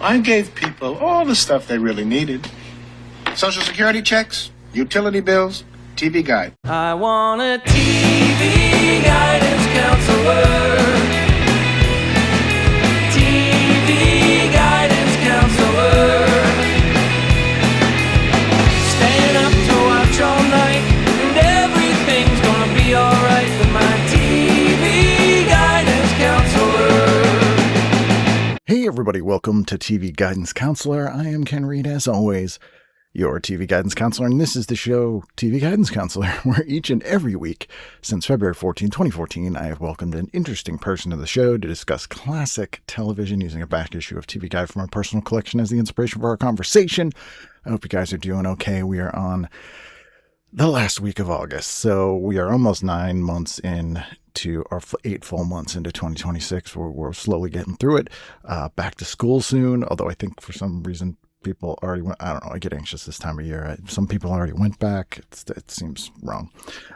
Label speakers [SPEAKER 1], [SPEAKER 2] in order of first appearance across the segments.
[SPEAKER 1] I gave people all the stuff they really needed. Social Security checks, utility bills, TV guide.
[SPEAKER 2] I want a TV guidance counselor. TV guidance counselor. Staying up to watch all night, and everything's gonna be alright with my TV guidance counselor.
[SPEAKER 3] Hey everybody, welcome to TV Guidance Counselor. I am Ken Reed, as always, your TV Guidance Counselor, and this is the show TV Guidance Counselor, where each and every week since February 14, 2014, I have welcomed an interesting person to the show to discuss classic television using a back issue of TV Guide from my personal collection as the inspiration for our conversation. I hope you guys are doing okay. We are on the last week of August, so we are almost 9 months in to our 8 full months into 2026. We're slowly getting through it. Back to school soon, although I think for some reason people already went. I don't know. I get anxious this time of year. Some people already went back. It seems wrong.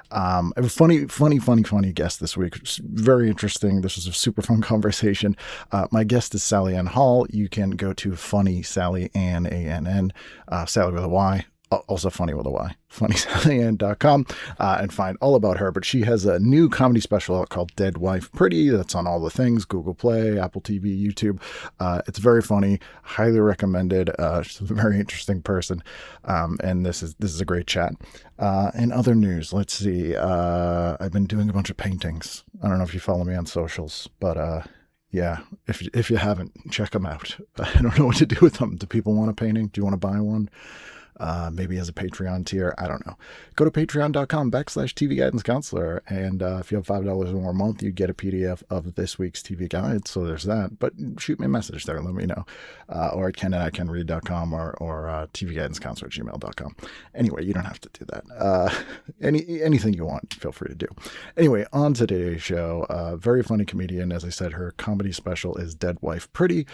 [SPEAKER 3] I have a funny guest this week. It's very interesting. This was a super fun conversation. My guest is Sally Ann Hall. You can go to Funny Sally Ann, A-N-N, Sally with a Y. Also funny with a Y, funnysallyann.com, and find all about her. But she has a new comedy special called Dead Wife Pretty. That's on all the things, Google Play, Apple TV, YouTube. It's very funny, highly recommended. She's a very interesting person. And this is a great chat. In other news, let's see. I've been doing a bunch of paintings. I don't know if you follow me on socials, but, yeah, if you haven't, check them out. I don't know what to do with them. Do people want a painting? Do you want to buy one? Maybe as a Patreon tier. I don't know. Go to patreon.com/TV Guidance Counselor. And if you have $5 or more a month, you get a PDF of this week's TV guide. So there's that. But shoot me a message there. Let me know. Or at ken@kenreed.com or tvguidancecounselor@gmail.com. Anyway, you don't have to do that. Anything you want, feel free to do. Anyway, on today's show, very funny comedian. As I said, her comedy special is Dead Wife Pretty.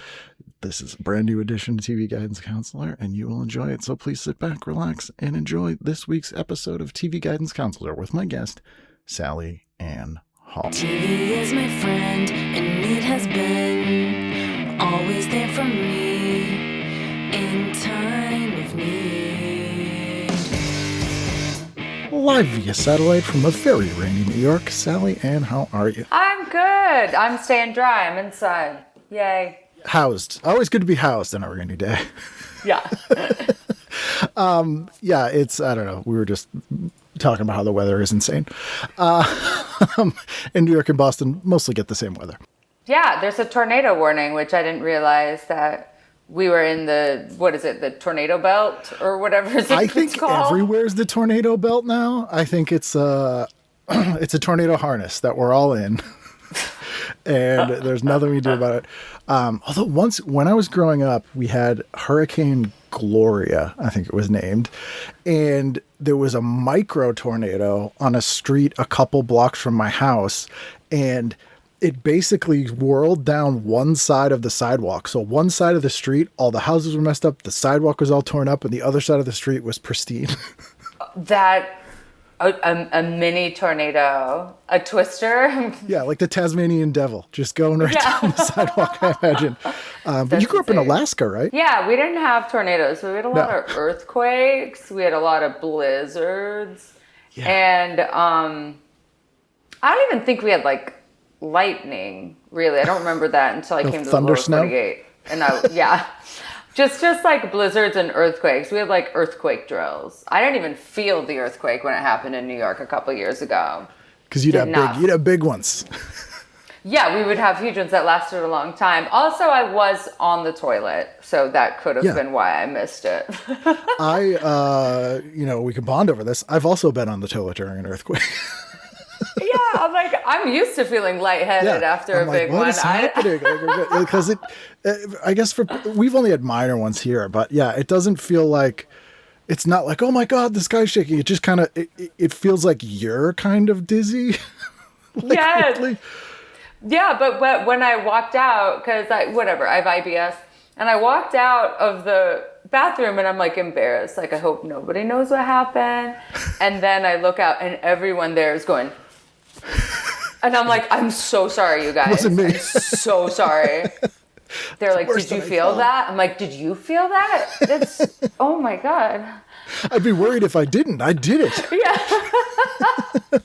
[SPEAKER 3] This is a brand new edition to TV Guidance Counselor, and you will enjoy it. So please sit back, relax, and enjoy this week's episode of TV Guidance Counselor with my guest, Sally Ann Hall.
[SPEAKER 4] TV is my friend, and it has been always there for me in time of need.
[SPEAKER 3] Live via satellite from a very rainy New York, Sally Ann, how are you?
[SPEAKER 5] I'm good. I'm staying dry. I'm inside. Yay.
[SPEAKER 3] Housed. Always good to be housed on a rainy day.
[SPEAKER 5] Yeah.
[SPEAKER 3] Yeah, it's, I don't know. We were just talking about how the weather is insane. In New York and Boston, mostly get the same weather.
[SPEAKER 5] Yeah, there's a tornado warning, which I didn't realize that we were in the, what is it, the tornado belt or whatever it's
[SPEAKER 3] I think
[SPEAKER 5] called.
[SPEAKER 3] everywhere's the tornado belt now. I think it's a tornado harness that we're all in. And there's nothing we do about it. Although once, when I was growing up, we had Hurricane Gloria, I think it was named, and there was a micro tornado on a street a couple blocks from my house, and it basically whirled down one side of the sidewalk. So one side of the street, all the houses were messed up, the sidewalk was all torn up, and the other side of the street was pristine.
[SPEAKER 5] That... A mini tornado, a twister.
[SPEAKER 3] Yeah, like the Tasmanian devil, just going right down the sidewalk, I imagine. But you grew up in Alaska, right?
[SPEAKER 5] Yeah, we didn't have tornadoes. We had a lot of earthquakes. We had a lot of blizzards. Yeah. And I don't even think we had like lightning, really. I don't remember that until I came to the lower 48. And Just like blizzards and earthquakes. We had like earthquake drills. I didn't even feel the earthquake when it happened in New York a couple years ago.
[SPEAKER 3] Because you'd have big ones.
[SPEAKER 5] Yeah, we would have huge ones that lasted a long time. Also, I was on the toilet, so that could have been why I missed it.
[SPEAKER 3] We can bond over this. I've also been on the toilet during an earthquake.
[SPEAKER 5] Yeah, I'm used to feeling lightheaded after a big one.
[SPEAKER 3] What is happening? Because I guess we've only had minor ones here, but yeah, it doesn't feel like, it's not like, oh my God, the sky's shaking. It just kind of, it feels like you're kind of dizzy.
[SPEAKER 5] Weirdly. Yeah, but when I walked out, because I have IBS, and I walked out of the bathroom and I'm like embarrassed. Like, I hope nobody knows what happened. And then I look out and everyone there is going, and I'm like, I'm so sorry, you guys.
[SPEAKER 3] Wasn't me.
[SPEAKER 5] I'm so sorry. They're like,
[SPEAKER 3] worse
[SPEAKER 5] did you
[SPEAKER 3] than I
[SPEAKER 5] feel
[SPEAKER 3] thought.
[SPEAKER 5] that? I'm like, did you feel that? That's, oh my God.
[SPEAKER 3] I'd be worried if I didn't. I did it.
[SPEAKER 5] Yeah.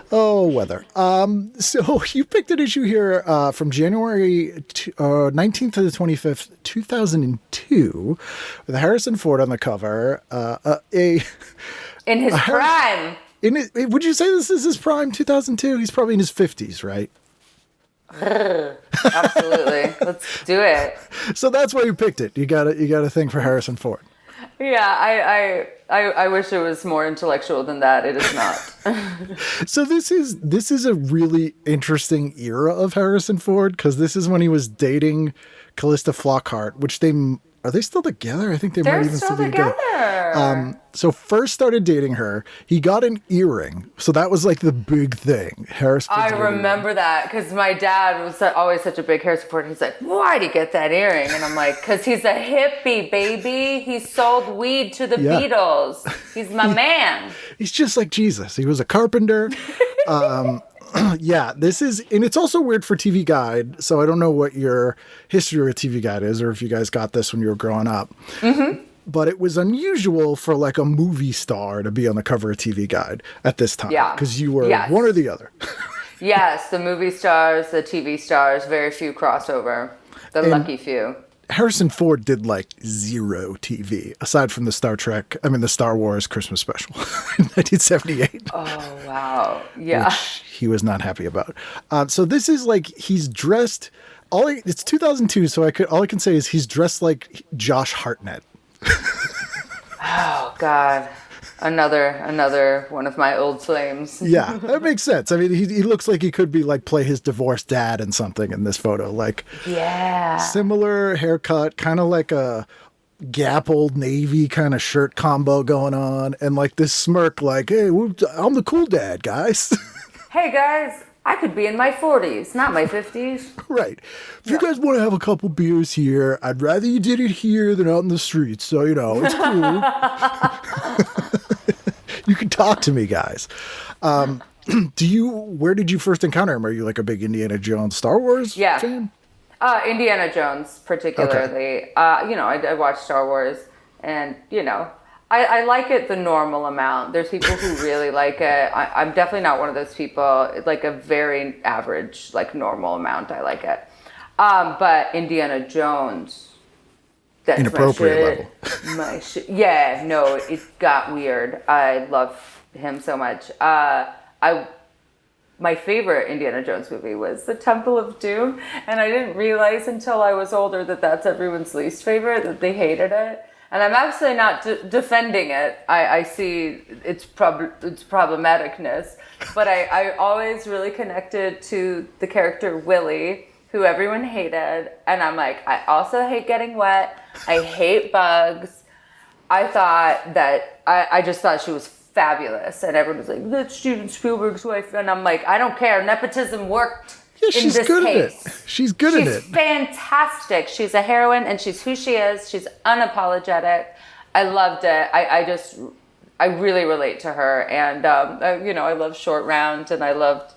[SPEAKER 3] Oh, weather. So you picked an issue here from January 19th to the 25th, 2002, with Harrison Ford on the cover.
[SPEAKER 5] In his prime.
[SPEAKER 3] Would you say this is his prime, 2002? He's probably in his 50s, right?
[SPEAKER 5] Absolutely. Let's do it.
[SPEAKER 3] So that's why you picked it. You got a thing for Harrison Ford.
[SPEAKER 5] Yeah, I wish it was more intellectual than that. It is not.
[SPEAKER 3] So this is a really interesting era of Harrison Ford, because this is when he was dating Callista Flockhart, which are they still together? I think they might
[SPEAKER 5] They're
[SPEAKER 3] even
[SPEAKER 5] still
[SPEAKER 3] be together. So first started dating her. He got an earring. So that was like the big thing. Harrison Ford.
[SPEAKER 5] I remember that because my dad was always such a big Harrison Ford. He's like, why'd he get that earring? And I'm like, because he's a hippie, baby. He sold weed to the
[SPEAKER 3] Yeah.
[SPEAKER 5] Beatles. He's my man.
[SPEAKER 3] He's just like Jesus. He was a carpenter. Yeah, this is, and it's also weird for TV Guide. So I don't know what your history with TV Guide is, or if you guys got this when you were growing up. Mm-hmm. But it was unusual for like a movie star to be on the cover of TV Guide at this time.
[SPEAKER 5] Yeah.
[SPEAKER 3] Because you were
[SPEAKER 5] Yes.
[SPEAKER 3] one or the other.
[SPEAKER 5] Yes, the movie stars, the TV stars, very few crossover. The lucky few.
[SPEAKER 3] Harrison Ford did like zero TV, aside from the Star Wars Christmas special in 1978.
[SPEAKER 5] Oh, wow. Yeah.
[SPEAKER 3] Which he was not happy about. So this is like, he's dressed, it's 2002, so all I can say is he's dressed like Josh Hartnett.
[SPEAKER 5] Oh, God. Another one of my old flames.
[SPEAKER 3] Yeah, that makes sense. I mean, he looks like he could be like play his divorced dad in something in this photo. Like,
[SPEAKER 5] Yeah.
[SPEAKER 3] similar haircut, kind of like a Gap Old Navy kind of shirt combo going on, and like this smirk, like, hey, I'm the cool dad, guys.
[SPEAKER 5] Hey, guys, I could be in my 40s, not my 50s.
[SPEAKER 3] Right. If you guys want to have a couple beers here, I'd rather you did it here than out in the streets. So, it's cool. You can talk to me, guys. Where did you first encounter him? Are you like a big Indiana Jones Star Wars
[SPEAKER 5] Yeah.
[SPEAKER 3] fan?
[SPEAKER 5] Indiana Jones, particularly. I watch Star Wars, and, I like it the normal amount. There's people who really like it. I'm definitely not one of those people. Like a very average, like normal amount, I like it. But Indiana Jones, that's
[SPEAKER 3] Inappropriate
[SPEAKER 5] my shit. Yeah, no, it got weird. I love him so much. My favorite Indiana Jones movie was The Temple of Doom, and I didn't realize until I was older that that's everyone's least favorite, that they hated it. And I'm absolutely not defending it. I see its problematicness, but I always really connected to the character Willie, who everyone hated, and I'm like, I also hate getting wet. I hate bugs. I thought that I just thought she was fabulous, and everyone was like, that's Steven Spielberg's wife, and I'm like, I don't care. Nepotism worked.
[SPEAKER 3] Yeah,
[SPEAKER 5] in
[SPEAKER 3] she's
[SPEAKER 5] this
[SPEAKER 3] good
[SPEAKER 5] case.
[SPEAKER 3] at it. She's good at it.
[SPEAKER 5] She's fantastic. She's a heroine, and she's who she is. She's unapologetic. I loved it. I really relate to her, and I love Short Round, and I loved,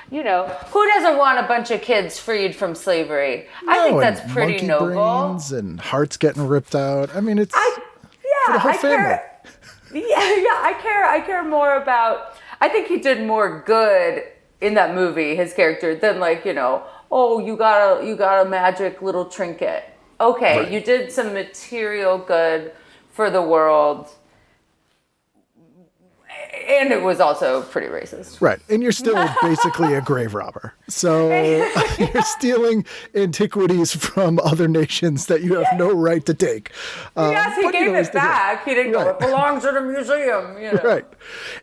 [SPEAKER 5] who doesn't want a bunch of kids freed from slavery? I think that's
[SPEAKER 3] and
[SPEAKER 5] pretty
[SPEAKER 3] monkey
[SPEAKER 5] noble.
[SPEAKER 3] brains and hearts getting ripped out. I mean, it's for the whole
[SPEAKER 5] I
[SPEAKER 3] family.
[SPEAKER 5] care. I care more about. I think he did more good in that movie, his character, than like, you got a magic little trinket. Okay,
[SPEAKER 3] Right.
[SPEAKER 5] You did some material good for the world, and it was also pretty racist.
[SPEAKER 3] Right. And you're still basically a grave robber. So you're stealing antiquities from other nations that you have no right to take.
[SPEAKER 5] Yes, he
[SPEAKER 3] but,
[SPEAKER 5] gave
[SPEAKER 3] it's
[SPEAKER 5] it
[SPEAKER 3] the-
[SPEAKER 5] back. He didn't go,
[SPEAKER 3] Right.
[SPEAKER 5] it belongs in a museum.
[SPEAKER 3] Right.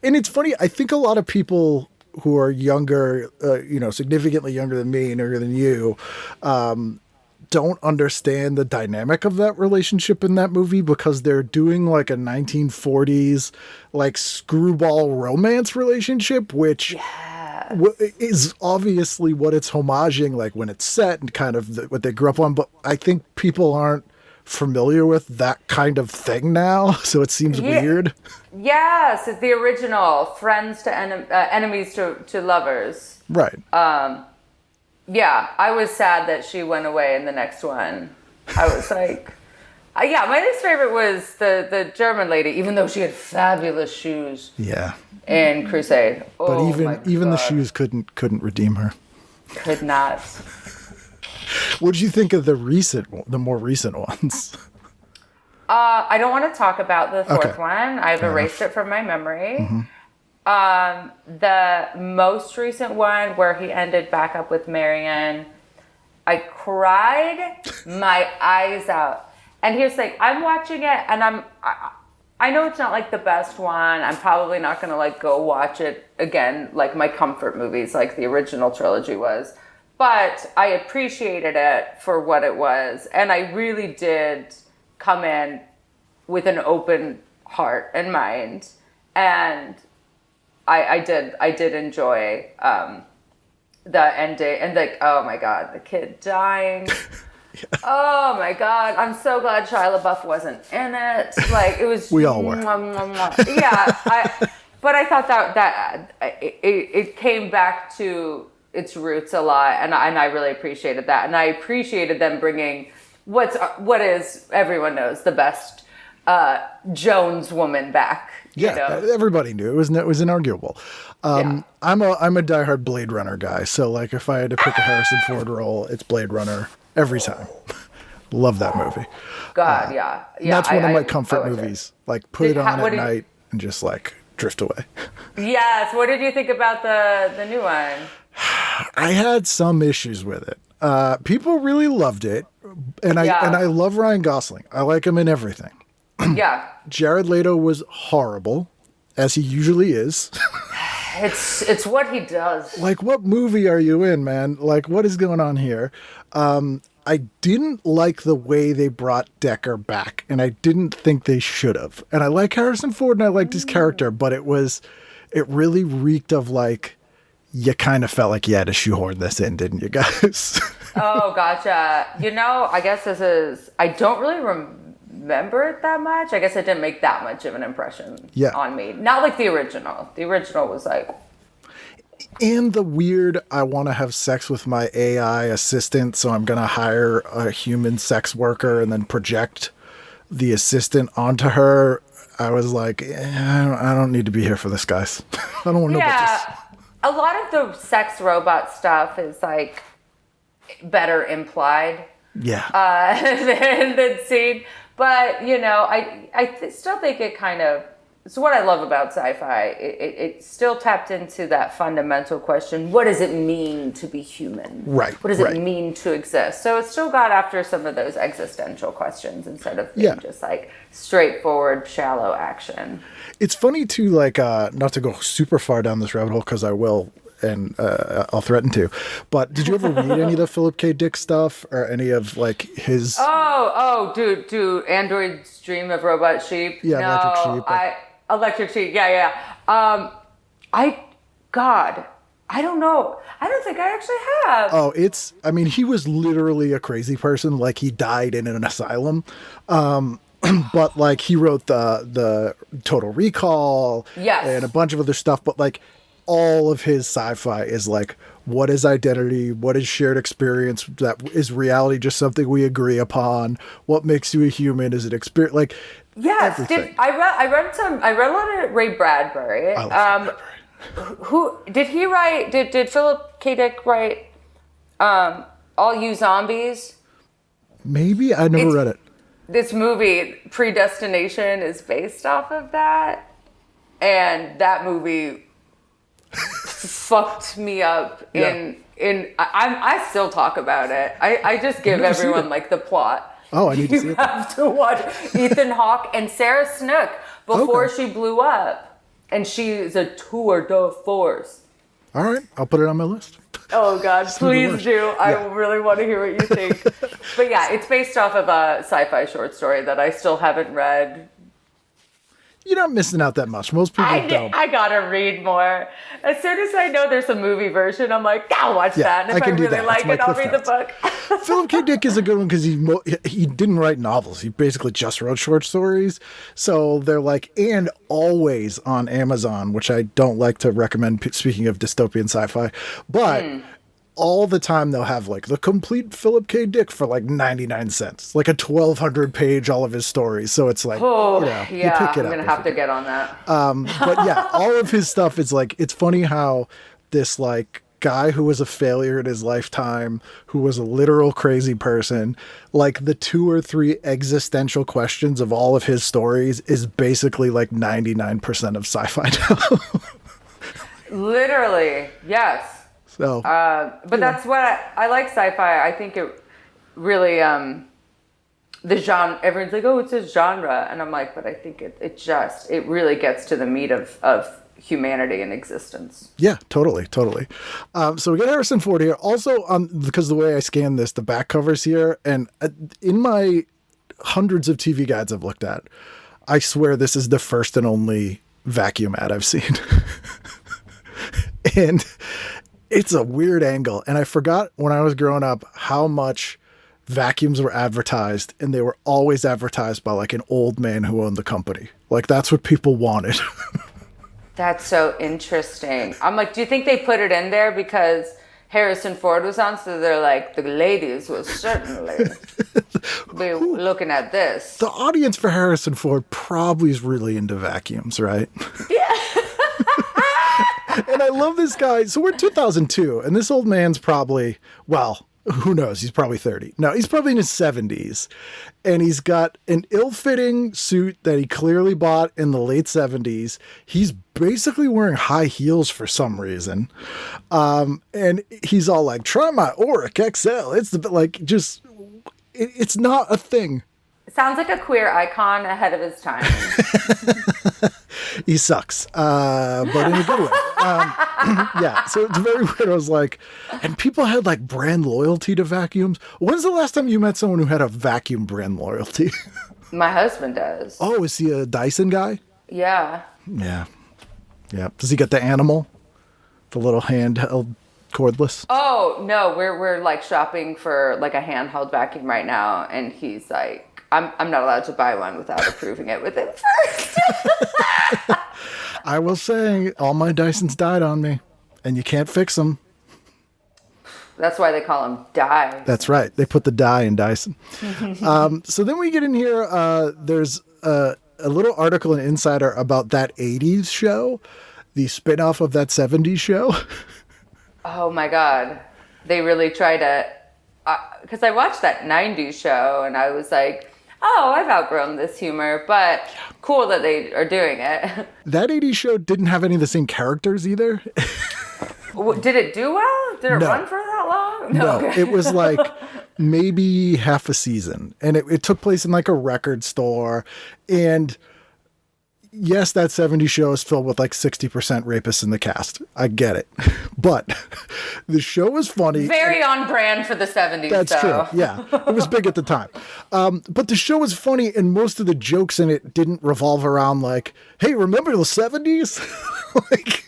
[SPEAKER 3] And it's funny. I think a lot of people who are younger, significantly younger than me and younger than you, don't understand the dynamic of that relationship in that movie, because they're doing like a 1940s like screwball romance relationship, which is obviously what it's homaging, like when it's set and kind of what they grew up on. But I think people aren't familiar with that kind of thing now, so it seems weird.
[SPEAKER 5] Yes, it's the original friends to enemies to lovers.
[SPEAKER 3] Right.
[SPEAKER 5] Yeah, I was sad that she went away in the next one. I was like, yeah, my least favorite was the German lady, even though she had fabulous shoes
[SPEAKER 3] Yeah.
[SPEAKER 5] in Crusade.
[SPEAKER 3] But
[SPEAKER 5] Oh,
[SPEAKER 3] even the
[SPEAKER 5] God.
[SPEAKER 3] shoes couldn't redeem her.
[SPEAKER 5] Could not.
[SPEAKER 3] What did you think of the more recent ones?
[SPEAKER 5] I don't want to talk about the fourth
[SPEAKER 3] Okay.
[SPEAKER 5] one. I've erased it from my memory.
[SPEAKER 3] Mm-hmm.
[SPEAKER 5] The most recent one where he ended back up with Marianne, I cried my eyes out. And here's the thing, I'm watching it and I know it's not like the best one. I'm probably not going to like go watch it again, like my comfort movies, like the original trilogy was. But I appreciated it for what it was. And I really did come in with an open heart and mind. And I did enjoy the ending and like, oh my God, the kid dying. Oh my God, I'm so glad Shia LaBeouf wasn't in it. Like it was.
[SPEAKER 3] We all were.
[SPEAKER 5] Yeah, but I thought that it came back to its roots a lot, and I really appreciated that, and I appreciated them bringing what is everyone knows the best Jones woman back.
[SPEAKER 3] Yeah,
[SPEAKER 5] You know?
[SPEAKER 3] everybody knew it was inarguable.
[SPEAKER 5] Yeah.
[SPEAKER 3] I'm a diehard Blade Runner guy, so like if I had to pick a Harrison Ford role, it's Blade Runner every time. Love that movie.
[SPEAKER 5] God, yeah.
[SPEAKER 3] And that's one of my
[SPEAKER 5] I
[SPEAKER 3] comfort
[SPEAKER 5] would say.
[SPEAKER 3] movies. Like put it on
[SPEAKER 5] what
[SPEAKER 3] at
[SPEAKER 5] did-
[SPEAKER 3] night and just like drift away.
[SPEAKER 5] Yes. What did you think about the new one?
[SPEAKER 3] I had some issues with it. People really loved it, and I love Ryan Gosling. I like him in everything.
[SPEAKER 5] Yeah.
[SPEAKER 3] Jared Leto was horrible, as he usually is.
[SPEAKER 5] It's what he does.
[SPEAKER 3] Like, what movie are you in, man? Like, what is going on here? I didn't like the way they brought Decker back, and I didn't think they should have. And I like Harrison Ford, and I liked his character, but it really reeked of like, you kind of felt like you had to shoehorn this in, didn't you guys?
[SPEAKER 5] Oh, gotcha. I guess I don't really remember it that much. I guess it didn't make that much of an impression on me. Not like the original. The original was like...
[SPEAKER 3] And the weird, I want to have sex with my AI assistant, so I'm going to hire a human sex worker and then project the assistant onto her. I was like, I don't need to be here for this, guys. I don't want to know about this.
[SPEAKER 5] A lot of the sex robot stuff is like better implied
[SPEAKER 3] Yeah.
[SPEAKER 5] than seen. But, I still think it kind of... It's what I love about sci-fi. It still tapped into that fundamental question: what does it mean to be human?
[SPEAKER 3] Right.
[SPEAKER 5] What does it mean to exist? So it still got after some of those existential questions instead of being just like straightforward, shallow action.
[SPEAKER 3] It's funny too, like, not to go super far down this rabbit hole, because I will, and I'll threaten to. But did you ever read any of the Philip K. Dick stuff or any of like his?
[SPEAKER 5] Oh, dude, Android's Dream of Robot Sheep.
[SPEAKER 3] Yeah,
[SPEAKER 5] no,
[SPEAKER 3] Electric Sheep.
[SPEAKER 5] Electric Sheep. Yeah. I don't know. I don't think I actually have.
[SPEAKER 3] Oh, he was literally a crazy person. Like, he died in an asylum. But like, he wrote the Total Recall, and a bunch of other stuff. But like, all of his sci-fi is like, what is identity? What is shared experience? That is reality just something we agree upon? What makes you a human? Is it experience? Like,
[SPEAKER 5] yes. I read a lot of Ray Bradbury.
[SPEAKER 3] I love Ray Bradbury.
[SPEAKER 5] Who did he write? Did Philip K. Dick write All You Zombies?
[SPEAKER 3] Maybe I never read it.
[SPEAKER 5] This movie, Predestination, is based off of that, and that movie fucked me up. I still talk about it. I just give everyone like the plot.
[SPEAKER 3] Oh, I need to see it.
[SPEAKER 5] You have to watch Ethan Hawke and Sarah Snook before she blew up, and she's a tour de force.
[SPEAKER 3] All right, I'll put it on my list.
[SPEAKER 5] Oh God, please do. I really want to hear what you think. But yeah, it's based off of a sci-fi short story that I still haven't read.
[SPEAKER 3] You're not missing out that much. Most people don't.
[SPEAKER 5] I gotta read more. As soon as I know there's a movie version, I'm like, I'll watch that. And if I really like it, I'll read the book.
[SPEAKER 3] Philip K. Dick is a good one because he didn't write novels. He basically just wrote short stories. So they're like, and always on Amazon, which I don't like to recommend, speaking of dystopian sci-fi. But all the time they'll have like the complete Philip K. Dick for like 99 cents, like a 1,200 page, all of his stories. So it's like,
[SPEAKER 5] Oh,
[SPEAKER 3] you
[SPEAKER 5] yeah,
[SPEAKER 3] pick it
[SPEAKER 5] I'm
[SPEAKER 3] up
[SPEAKER 5] going to
[SPEAKER 3] if
[SPEAKER 5] have
[SPEAKER 3] you
[SPEAKER 5] to
[SPEAKER 3] can.
[SPEAKER 5] get on that.
[SPEAKER 3] But yeah, all of his stuff is like, it's funny how this like guy who was a failure in his lifetime, who was a literal crazy person, like the 2 or 3 existential questions of all of his stories is basically like 99% of sci-fi now.
[SPEAKER 5] Literally, yes.
[SPEAKER 3] So
[SPEAKER 5] But that's what I like sci-fi. I think it really, the genre, everyone's like, oh, it's a genre. And I'm like, but I think it really gets to the meat of humanity and existence.
[SPEAKER 3] yeah, totally. So we got Harrison Ford here. Also, because the way I scanned this, the back covers here, and in my hundreds of TV guides I've looked at, I swear this is the first and only vacuum ad I've seen. And it's a weird angle. And I forgot when I was growing up how much vacuums were advertised, and they were always advertised by like an old man who owned the company. Like that's what people wanted.
[SPEAKER 5] That's so interesting. I'm like, do you think they put it in there because Harrison Ford was on? So they're like, the ladies will certainly be looking at this.
[SPEAKER 3] The audience for Harrison Ford probably is really into vacuums, right? And I love this guy. So we're 2002, and this old man's probably, well, who knows? He's probably 30. No, he's probably in his 70s. And he's got an ill-fitting suit that he clearly bought in the late 70s. He's basically wearing high heels for some reason. And he's all like, try my Auric XL. It's the, like, just, it's not a thing.
[SPEAKER 5] Sounds like a queer icon ahead of his time.
[SPEAKER 3] He sucks, but in a good way. Yeah, so it's very weird. I was like, and people had like brand loyalty to vacuums. When's the last time you met someone who had a vacuum brand loyalty?
[SPEAKER 5] My husband does.
[SPEAKER 3] Oh, is he a Dyson guy?
[SPEAKER 5] Yeah.
[SPEAKER 3] Yeah. Does he get the animal? The little handheld cordless?
[SPEAKER 5] Oh, no, we're like shopping for like a handheld vacuum right now, and he's like, I'm not allowed to buy one without approving it with him first.
[SPEAKER 3] I will say, all my Dysons died on me, and you can't fix them.
[SPEAKER 5] That's why they call them dye.
[SPEAKER 3] That's right. They put the dye in Dyson. So then we get in here. There's a little article in Insider about that 80s show, the spinoff of that 70s show.
[SPEAKER 5] Oh my God. They really try to, because I watched that 90s show and I was like, oh, I've outgrown this humor, but cool that they are doing it.
[SPEAKER 3] That 80s show didn't have any of the same characters either.
[SPEAKER 5] Did it do well? Did it
[SPEAKER 3] No.
[SPEAKER 5] run for that long?
[SPEAKER 3] No,
[SPEAKER 5] Okay.
[SPEAKER 3] it was like maybe half a season, and it took place in like a record store. And yes, that 70s show is filled with like 60% rapists in the cast. I get it. But the show was funny.
[SPEAKER 5] Very on brand for the 70s,
[SPEAKER 3] That's
[SPEAKER 5] though.
[SPEAKER 3] true. Yeah. It was big at the time. But the show was funny, and most of the jokes in it didn't revolve around like, hey, remember the 70s? Like,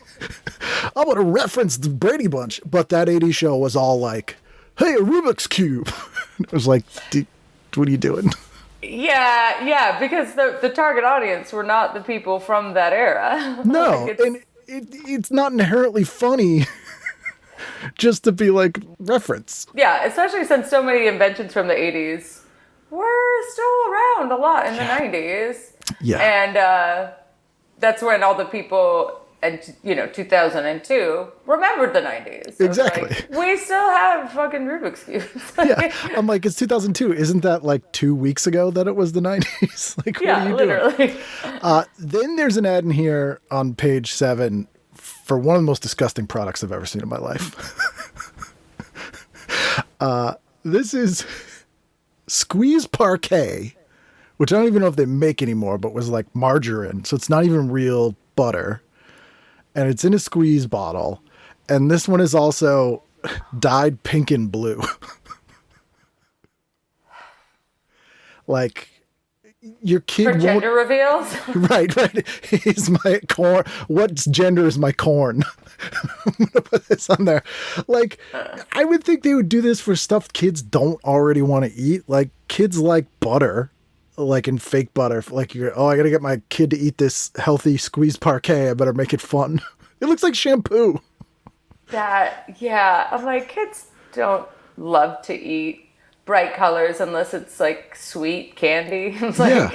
[SPEAKER 3] I'm going to reference the Brady Bunch. But that 80s show was all like, hey, a Rubik's Cube. It was like, what are you doing?
[SPEAKER 5] Yeah, because the target audience were not the people from that era.
[SPEAKER 3] No,
[SPEAKER 5] Like, it's-
[SPEAKER 3] and it's not inherently funny just to be like reference.
[SPEAKER 5] yeah, especially since so many inventions from the 80s were still around a lot in the 90s.
[SPEAKER 3] Yeah.
[SPEAKER 5] And that's when all the people, and 2002, remembered the 90s. So it's
[SPEAKER 3] Exactly.
[SPEAKER 5] like, we still have fucking Rubik's Cubes.
[SPEAKER 3] Yeah. I'm like, it's 2002. Isn't that like 2 weeks ago that it was the 90s? Like, what are you
[SPEAKER 5] literally.
[SPEAKER 3] doing? Then there's an ad in here on page 7 for one of the most disgusting products I've ever seen in my life. This is Squeeze Parquet, which I don't even know if they make anymore, but was like margarine. So it's not even real butter. And it's in a squeeze bottle. And this one is also dyed pink and blue. Like, your kid
[SPEAKER 5] For
[SPEAKER 3] won't...
[SPEAKER 5] gender reveals?
[SPEAKER 3] Right. Is my corn. What gender is my corn? I'm going to put this on there. Like, I would think they would do this for stuff kids don't already want to eat. Like, kids like butter, like in fake butter. Like, I got to get my kid to eat this healthy squeezed parquet. I better make it fun. It looks like shampoo.
[SPEAKER 5] I'm like, kids don't love to eat bright colors unless it's like sweet candy. It's like,
[SPEAKER 3] Yeah.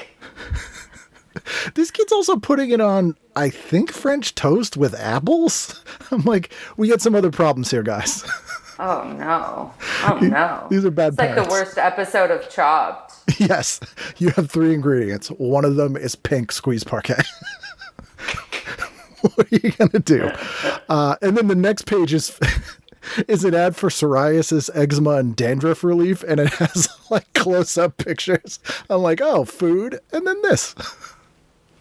[SPEAKER 3] This kid's also putting it on, I think, French toast with apples. I'm like, we got some other problems here, guys.
[SPEAKER 5] oh no. Oh no.
[SPEAKER 3] These are bad
[SPEAKER 5] It's like the
[SPEAKER 3] parents.
[SPEAKER 5] worst episode of Chopped.
[SPEAKER 3] Yes, you have 3 ingredients. One of them is pink squeeze parquet. What are you gonna do? And then the next page is an ad for psoriasis, eczema, and dandruff relief, and it has like close-up pictures. I'm like, oh, food, and then this.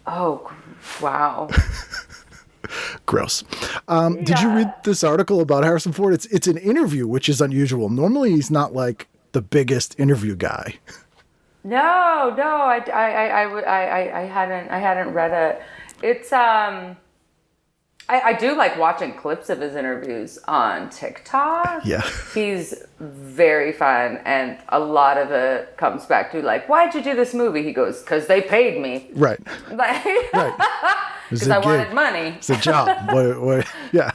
[SPEAKER 5] Oh, wow.
[SPEAKER 3] Gross. Did you read this article about Harrison Ford? It's an interview, which is unusual. Normally, he's not like the biggest interview guy.
[SPEAKER 5] No, I hadn't read it. It's I do like watching clips of his interviews on TikTok.
[SPEAKER 3] Yeah.
[SPEAKER 5] He's very fun, and a lot of it comes back to like, why'd you do this movie? He goes, because they paid me.
[SPEAKER 3] Right.
[SPEAKER 5] Like,
[SPEAKER 3] Right.
[SPEAKER 5] because I wanted money.
[SPEAKER 3] It's a job. Yeah.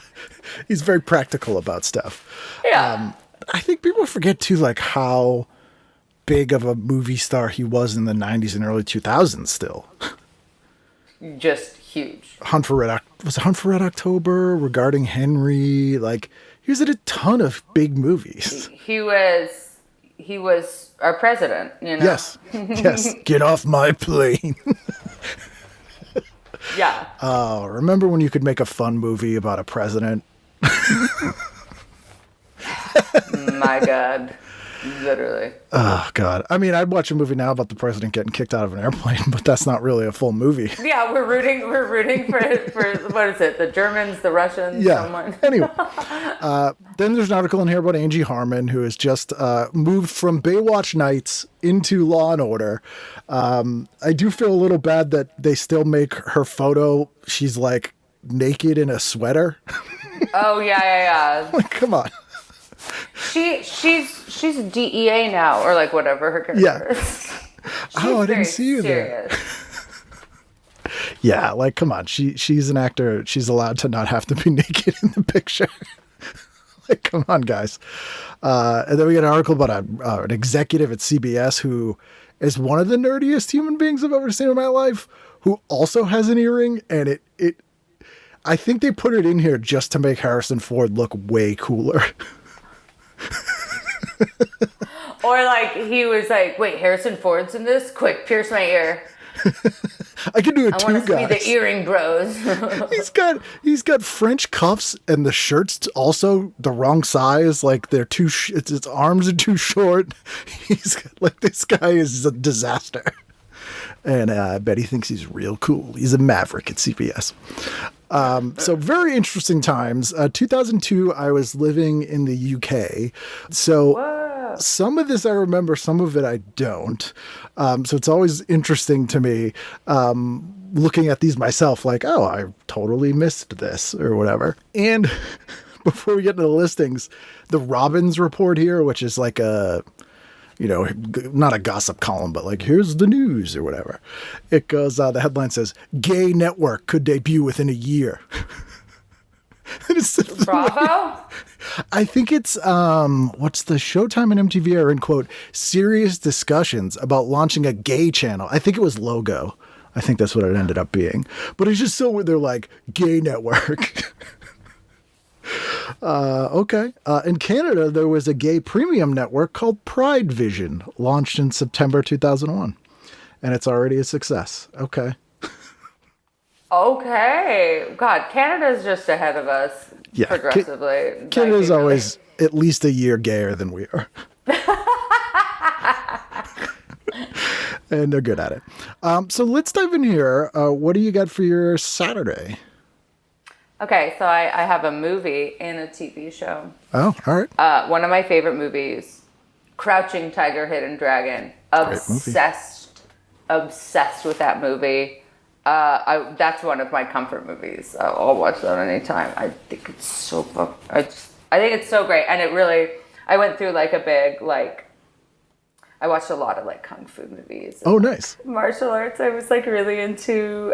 [SPEAKER 3] He's very practical about stuff.
[SPEAKER 5] Yeah.
[SPEAKER 3] I think people forget too, like how big of a movie star he was in the 90s and early 2000s still.
[SPEAKER 5] Just huge.
[SPEAKER 3] Hunt for Red October, Regarding Henry, like he was in a ton of big movies.
[SPEAKER 5] He was our president, you know?
[SPEAKER 3] Yes. Yes. Get off my plane.
[SPEAKER 5] Yeah.
[SPEAKER 3] Oh, remember when you could make a fun movie about a president?
[SPEAKER 5] My God. Literally.
[SPEAKER 3] Oh, God. I mean, I'd watch a movie now about the president getting kicked out of an airplane, but that's not really a full movie.
[SPEAKER 5] Yeah, we're rooting for what is it? The Germans, the Russians,
[SPEAKER 3] Yeah.
[SPEAKER 5] someone.
[SPEAKER 3] Anyway, then there's an article in here about Angie Harmon, who has just moved from Baywatch Nights into Law and Order. I do feel a little bad that they still make her photo. She's like naked in a sweater.
[SPEAKER 5] Oh yeah.
[SPEAKER 3] Like, come on.
[SPEAKER 5] She's a DEA now, or like whatever her character
[SPEAKER 3] Yeah.
[SPEAKER 5] is.
[SPEAKER 3] Oh, I didn't see you there. Yeah, like, come on. She's an actor. She's allowed to not have to be naked in the picture. Like, come on, guys. And then we get an article about an executive at CBS who is one of the nerdiest human beings I've ever seen in my life, who also has an earring. And I think they put it in here just to make Harrison Ford look way cooler.
[SPEAKER 5] Or like he was like, wait, Harrison Ford's in this? Quick, pierce my ear.
[SPEAKER 3] I can do it
[SPEAKER 5] I
[SPEAKER 3] too,
[SPEAKER 5] want to see
[SPEAKER 3] guys.
[SPEAKER 5] the earring bros.
[SPEAKER 3] He's got French cuffs, and the shirt's also the wrong size. Like they're too. His arms are too short. He's like, this guy is a disaster. And I bet he thinks he's real cool. He's a maverick at CBS. So very interesting times. 2002, I was living in the UK. So some of this I remember, some of it I don't. So it's always interesting to me looking at these myself like, oh, I totally missed this or whatever. And before we get into the listings, the Robbins report here, which is like a... not a gossip column, but like, here's the news or whatever. It goes, the headline says, Gay Network could debut within a year.
[SPEAKER 5] Bravo?
[SPEAKER 3] I think it's, what's the Showtime and MTV are in, quote, serious discussions about launching a gay channel. I think it was Logo. I think that's what it ended up being. But it's just so they're like, Gay Network. Okay. In Canada, there was a gay premium network called Pride Vision, launched in September 2001. And it's already a success. Okay.
[SPEAKER 5] Okay. God, Canada's just ahead of us progressively.
[SPEAKER 3] Canada's always at least a year gayer than we are. And they're good at it. So let's dive in here. What do you got for your Saturday?
[SPEAKER 5] Okay, so I have a movie and a TV show.
[SPEAKER 3] Oh, all right.
[SPEAKER 5] One of my favorite movies, Crouching Tiger, Hidden Dragon. Obsessed with that movie. That's one of my comfort movies. I'll watch that anytime. I think it's so fun. I think it's so great, and it really. I went through like a big I watched a lot of like kung fu movies.
[SPEAKER 3] Oh, nice.
[SPEAKER 5] Martial arts. I was like really into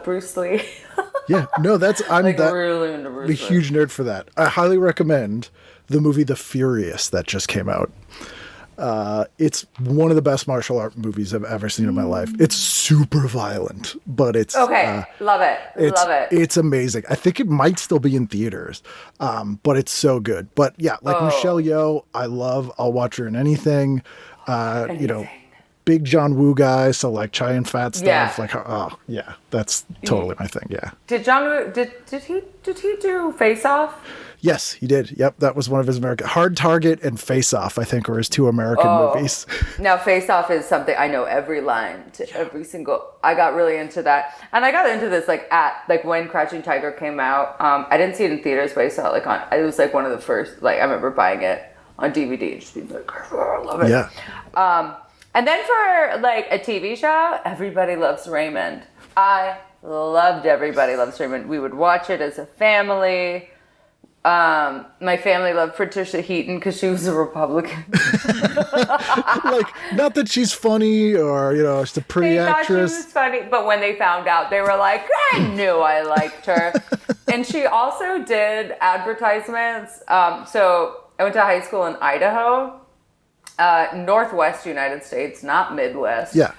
[SPEAKER 5] Bruce Lee.
[SPEAKER 3] Yeah, no, I'm
[SPEAKER 5] Like
[SPEAKER 3] that
[SPEAKER 5] really into Bruce
[SPEAKER 3] a
[SPEAKER 5] Willis.
[SPEAKER 3] huge nerd for that. I highly recommend the movie The Furious that just came out. It's one of the best martial art movies I've ever seen in my life. It's super violent, but it's
[SPEAKER 5] Okay, love it. Love it.
[SPEAKER 3] It's amazing. I think it might still be in theaters, but it's so good. But yeah, like Michelle Yeoh, I'll watch her in anything. You know, big John Woo guy, so like Chai and Fat stuff.
[SPEAKER 5] Yeah.
[SPEAKER 3] Like, oh yeah, that's totally my thing. Yeah.
[SPEAKER 5] Did John Woo, did he do Face Off?
[SPEAKER 3] Yes, he did. Yep, that was one of his American. Hard Target and Face Off, I think, were his two American movies.
[SPEAKER 5] Now, Face Off is something I know every line to every single. I got really into that, and I got into this like when Crouching Tiger came out. I didn't see it in theaters, but I saw it it was like one of the first. Like I remember buying it on DVD and just being like, oh, I love it.
[SPEAKER 3] Yeah.
[SPEAKER 5] And then for like a TV show, Everybody Loves Raymond. I loved Everybody Loves Raymond. We would watch it as a family. My family loved Patricia Heaton because she was a Republican.
[SPEAKER 3] Like, not that she's funny or, you know, she's a pretty
[SPEAKER 5] They thought
[SPEAKER 3] actress.
[SPEAKER 5] she was funny, but when they found out, they were like, I knew I liked her. And she also did advertisements. So I went to high school in Idaho, Northwest United States, not Midwest.
[SPEAKER 3] Yeah.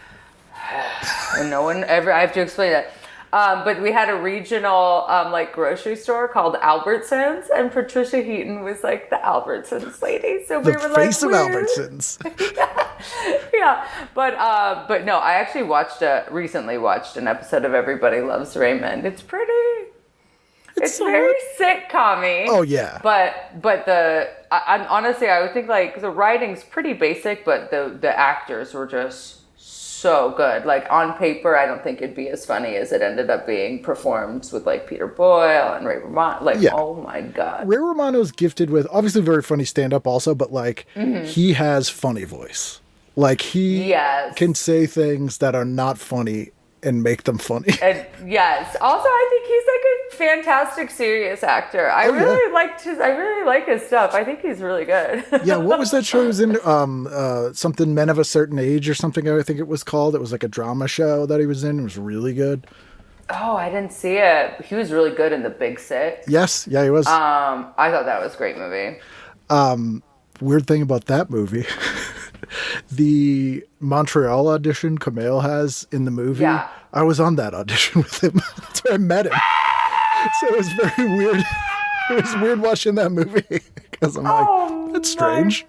[SPEAKER 5] And no one ever, I have to explain that. But we had a regional like grocery store called Albertsons, and Patricia Heaton was like the Albertsons lady. So we
[SPEAKER 3] The
[SPEAKER 5] were
[SPEAKER 3] face
[SPEAKER 5] like,
[SPEAKER 3] of
[SPEAKER 5] "We're-"
[SPEAKER 3] Albertsons.
[SPEAKER 5] Yeah, but no, I actually recently watched an episode of Everybody Loves Raymond. It's very sitcom-y.
[SPEAKER 3] Oh, yeah.
[SPEAKER 5] But honestly, I would think like the writing's pretty basic, but the actors were just so good. Like on paper, I don't think it'd be as funny as it ended up being performed with like Peter Boyle and Ray Romano. Like,
[SPEAKER 3] Yeah.
[SPEAKER 5] oh my God.
[SPEAKER 3] Ray Romano's gifted with, obviously very funny stand-up also, but like, he has funny voice. Like, he
[SPEAKER 5] Yes.
[SPEAKER 3] can say things that are not funny and make them funny.
[SPEAKER 5] And yes. Also, I think he's like a fantastic serious actor. I really like his stuff. I think he's really good.
[SPEAKER 3] Yeah, what was that show he was in? Something Men of a Certain Age or something, I think it was called. It was like a drama show that he was in. It was really good.
[SPEAKER 5] Oh, I didn't see it. He was really good in The Big Sick.
[SPEAKER 3] Yes, yeah, he was.
[SPEAKER 5] I thought that was a great movie.
[SPEAKER 3] Weird thing about that movie, the Montreal audition Kumail has in the movie,
[SPEAKER 5] Yeah.
[SPEAKER 3] I was on that audition with him. That's where I met him. So it was very weird. It was weird watching that movie because I'm like, that's strange.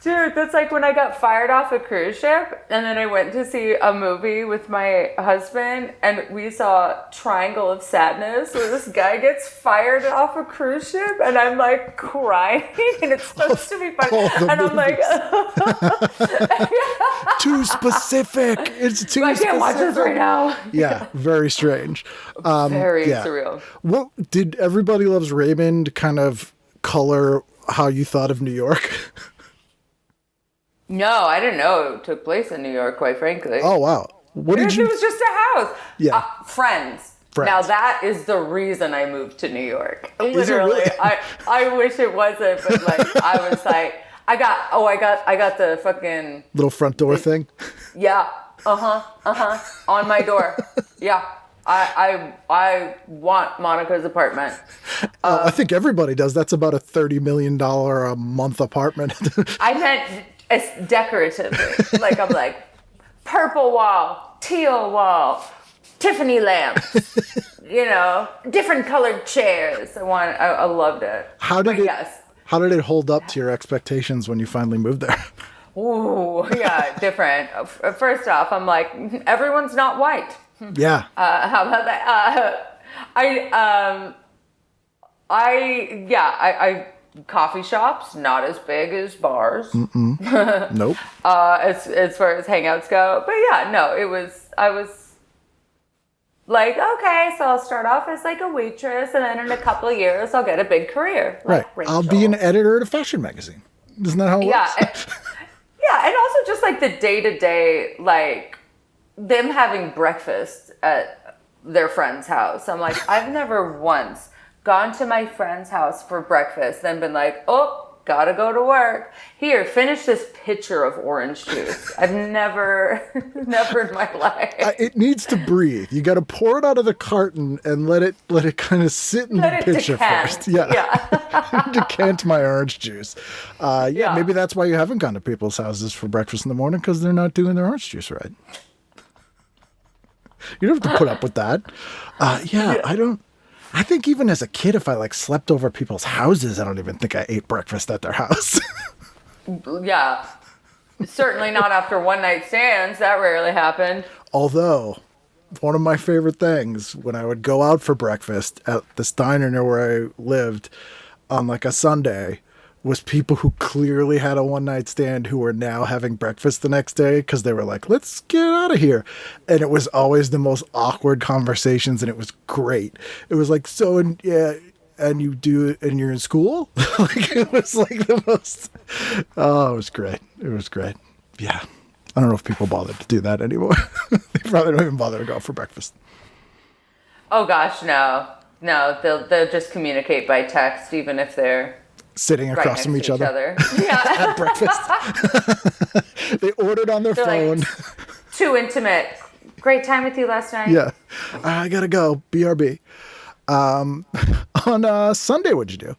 [SPEAKER 5] Dude, that's like when I got fired off a cruise ship and then I went to see a movie with my husband and we saw Triangle of Sadness where this guy gets fired off a cruise ship and I'm like crying and it's supposed to be funny. And I'm like,
[SPEAKER 3] Too specific. It's too
[SPEAKER 5] I can't watch this right now.
[SPEAKER 3] Yeah, very strange.
[SPEAKER 5] Very
[SPEAKER 3] yeah.
[SPEAKER 5] surreal.
[SPEAKER 3] What did Everybody Loves Raymond kind of color how you thought of New York?
[SPEAKER 5] No, I didn't know it took place in New York, quite frankly.
[SPEAKER 3] Oh wow. What did
[SPEAKER 5] It
[SPEAKER 3] you
[SPEAKER 5] was just a house.
[SPEAKER 3] Yeah.
[SPEAKER 5] Friends.
[SPEAKER 3] Friends.
[SPEAKER 5] Now that is the reason I moved to New York.
[SPEAKER 3] it
[SPEAKER 5] Literally,
[SPEAKER 3] really?
[SPEAKER 5] I wish it wasn't, but like I was like, I got the fucking
[SPEAKER 3] little front door thing?
[SPEAKER 5] yeah, on my door. Yeah, I want Monica's apartment.
[SPEAKER 3] I think everybody does. That's about a $30 million a month apartment.
[SPEAKER 5] I meant it's decoratively. Like I'm like purple wall, teal wall, Tiffany lamps, you know, different colored chairs. I loved it.
[SPEAKER 3] How did
[SPEAKER 5] But
[SPEAKER 3] it
[SPEAKER 5] yes.
[SPEAKER 3] How did it hold up to your expectations when you finally moved there?
[SPEAKER 5] Ooh, yeah, different. First off, I'm like, everyone's not white.
[SPEAKER 3] Yeah.
[SPEAKER 5] How about that? I coffee shops, not as big as bars.
[SPEAKER 3] Nope.
[SPEAKER 5] As far as hangouts go. But yeah, no, I was like, okay, so I'll start off as like a waitress and then in a couple of years I'll get a big career.
[SPEAKER 3] Right.
[SPEAKER 5] Like
[SPEAKER 3] I'll be an editor at a fashion magazine. Isn't that how it
[SPEAKER 5] Yeah.
[SPEAKER 3] works?
[SPEAKER 5] And also just like the day-to-day, like them having breakfast at their friend's house. I'm like, I've never once gone to my friend's house for breakfast, then been like, oh, gotta go to work. Here, finish this pitcher of orange juice. I've never in my life.
[SPEAKER 3] It needs to breathe. You got to pour it out of the carton and let it kind of sit in the pitcher first. Yeah. Decant my orange juice. Maybe that's why you haven't gone to people's houses for breakfast in the morning, because they're not doing their orange juice right. You don't have to put up with that. I think even as a kid, if I like slept over people's houses, I don't even think I ate breakfast at their house.
[SPEAKER 5] Yeah. Certainly not after one night stands. That rarely happened.
[SPEAKER 3] Although, one of my favorite things when I would go out for breakfast at this diner near where I lived on like a Sunday was people who clearly had a one night stand who were now having breakfast the next day because they were like, let's get out of here. And it was always the most awkward conversations, and it was great. It was like, and you do it and you're in school? Like, it was like the most, it was great. It was great. Yeah. I don't know if people bother to do that anymore. They probably don't even bother to go out for breakfast.
[SPEAKER 5] Oh gosh, no. No, they'll just communicate by text, even if they're
[SPEAKER 3] sitting across from each other.
[SPEAKER 5] Yeah.
[SPEAKER 3] At breakfast. They ordered on their phone.
[SPEAKER 5] Like, too intimate. Great time with you last night.
[SPEAKER 3] Yeah. I gotta go. BRB. On Sunday, what'd you do?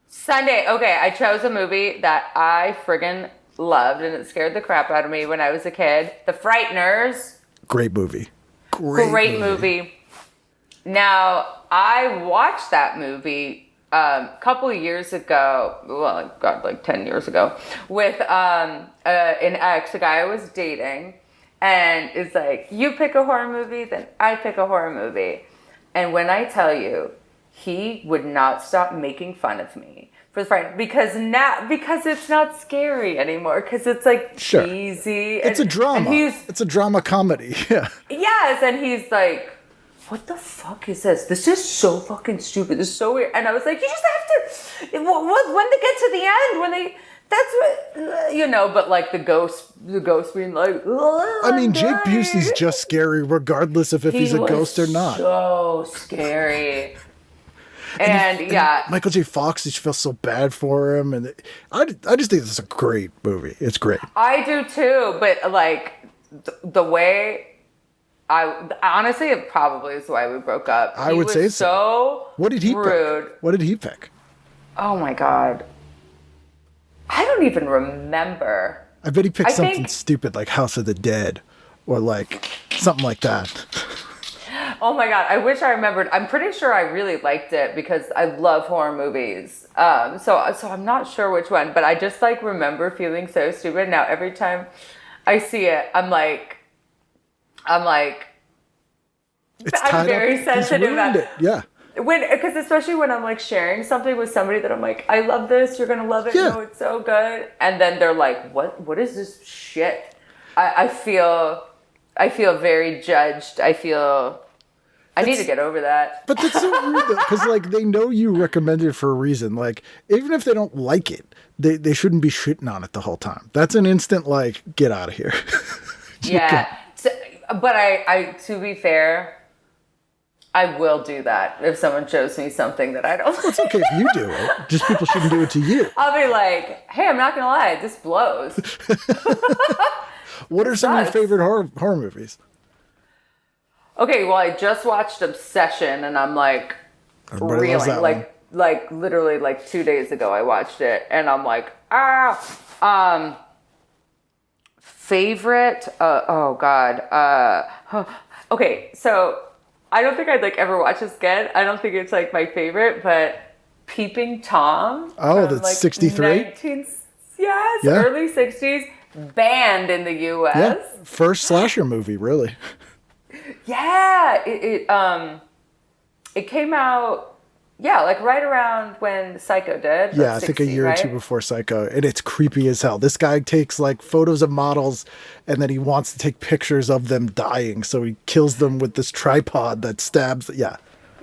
[SPEAKER 5] Sunday. Okay, I chose a movie that I friggin' loved, and it scared the crap out of me when I was a kid. The Frighteners.
[SPEAKER 3] Great movie.
[SPEAKER 5] Great movie. Now, I watched that movie a couple of years ago, well, God, like 10 years ago, with an ex, a guy I was dating, and it's like, you pick a horror movie, then I pick a horror movie. And when I tell you, he would not stop making fun of me for the Fright, because it's not scary anymore, because it's like cheesy.
[SPEAKER 3] It's a drama. It's a drama comedy. Yeah. Yes,
[SPEAKER 5] and he's like, what the fuck is this? This is so fucking stupid. This is so weird. And I was like, you just have to, when they get to the end, that's what, but like the ghost being like,
[SPEAKER 3] I mean, Jake Busey's just scary regardless of if he's a ghost or not.
[SPEAKER 5] So scary. And
[SPEAKER 3] Michael J. Fox, you feel so bad for him. And I just think this is a great movie. It's great.
[SPEAKER 5] I do too. But like the way, honestly, it probably is why we broke up.
[SPEAKER 3] I would say so. What did he
[SPEAKER 5] rude.
[SPEAKER 3] pick? What did he pick?
[SPEAKER 5] Oh my God. I don't even remember.
[SPEAKER 3] I bet he picked something stupid like House of the Dead or like something like that.
[SPEAKER 5] Oh my God. I wish I remembered. I'm pretty sure I really liked it because I love horror movies. So I'm not sure which one, but I just like remember feeling so stupid. Now every time I see it, I'm very sensitive about it.
[SPEAKER 3] Yeah.
[SPEAKER 5] Because especially when I'm like sharing something with somebody that I'm like, I love this, you're gonna love it, no, it's so good, and then they're like, what is this shit? I feel very judged. I need to get over that.
[SPEAKER 3] But that's so weird though, because like they know you recommended it for a reason. Like even if they don't like it, they shouldn't be shitting on it the whole time. That's an instant like, get out of here.
[SPEAKER 5] Yeah. So, but I to be fair, I will do that if someone shows me something that I don't like.
[SPEAKER 3] It's okay if you do it. Just people shouldn't do it to you.
[SPEAKER 5] I'll be like, hey, I'm not going to lie. This blows.
[SPEAKER 3] What are some of your favorite horror movies?
[SPEAKER 5] Okay, well, I just watched Obsession, and I'm like, reeling. Like literally like 2 days ago I watched it, and I'm like, favorite? Oh, God. Okay, so I don't think I'd like ever watch this again. I don't think it's like my favorite, but Peeping Tom.
[SPEAKER 3] Oh, that's like 63?
[SPEAKER 5] Early 60s. Banned in the U.S.
[SPEAKER 3] Yeah, first slasher movie, really.
[SPEAKER 5] Yeah, it came out, like right around when Psycho did.
[SPEAKER 3] Yeah, I think a year or two before Psycho. And it's creepy as hell. This guy takes like photos of models and then he wants to take pictures of them dying. So he kills them with this tripod that stabs. Yeah.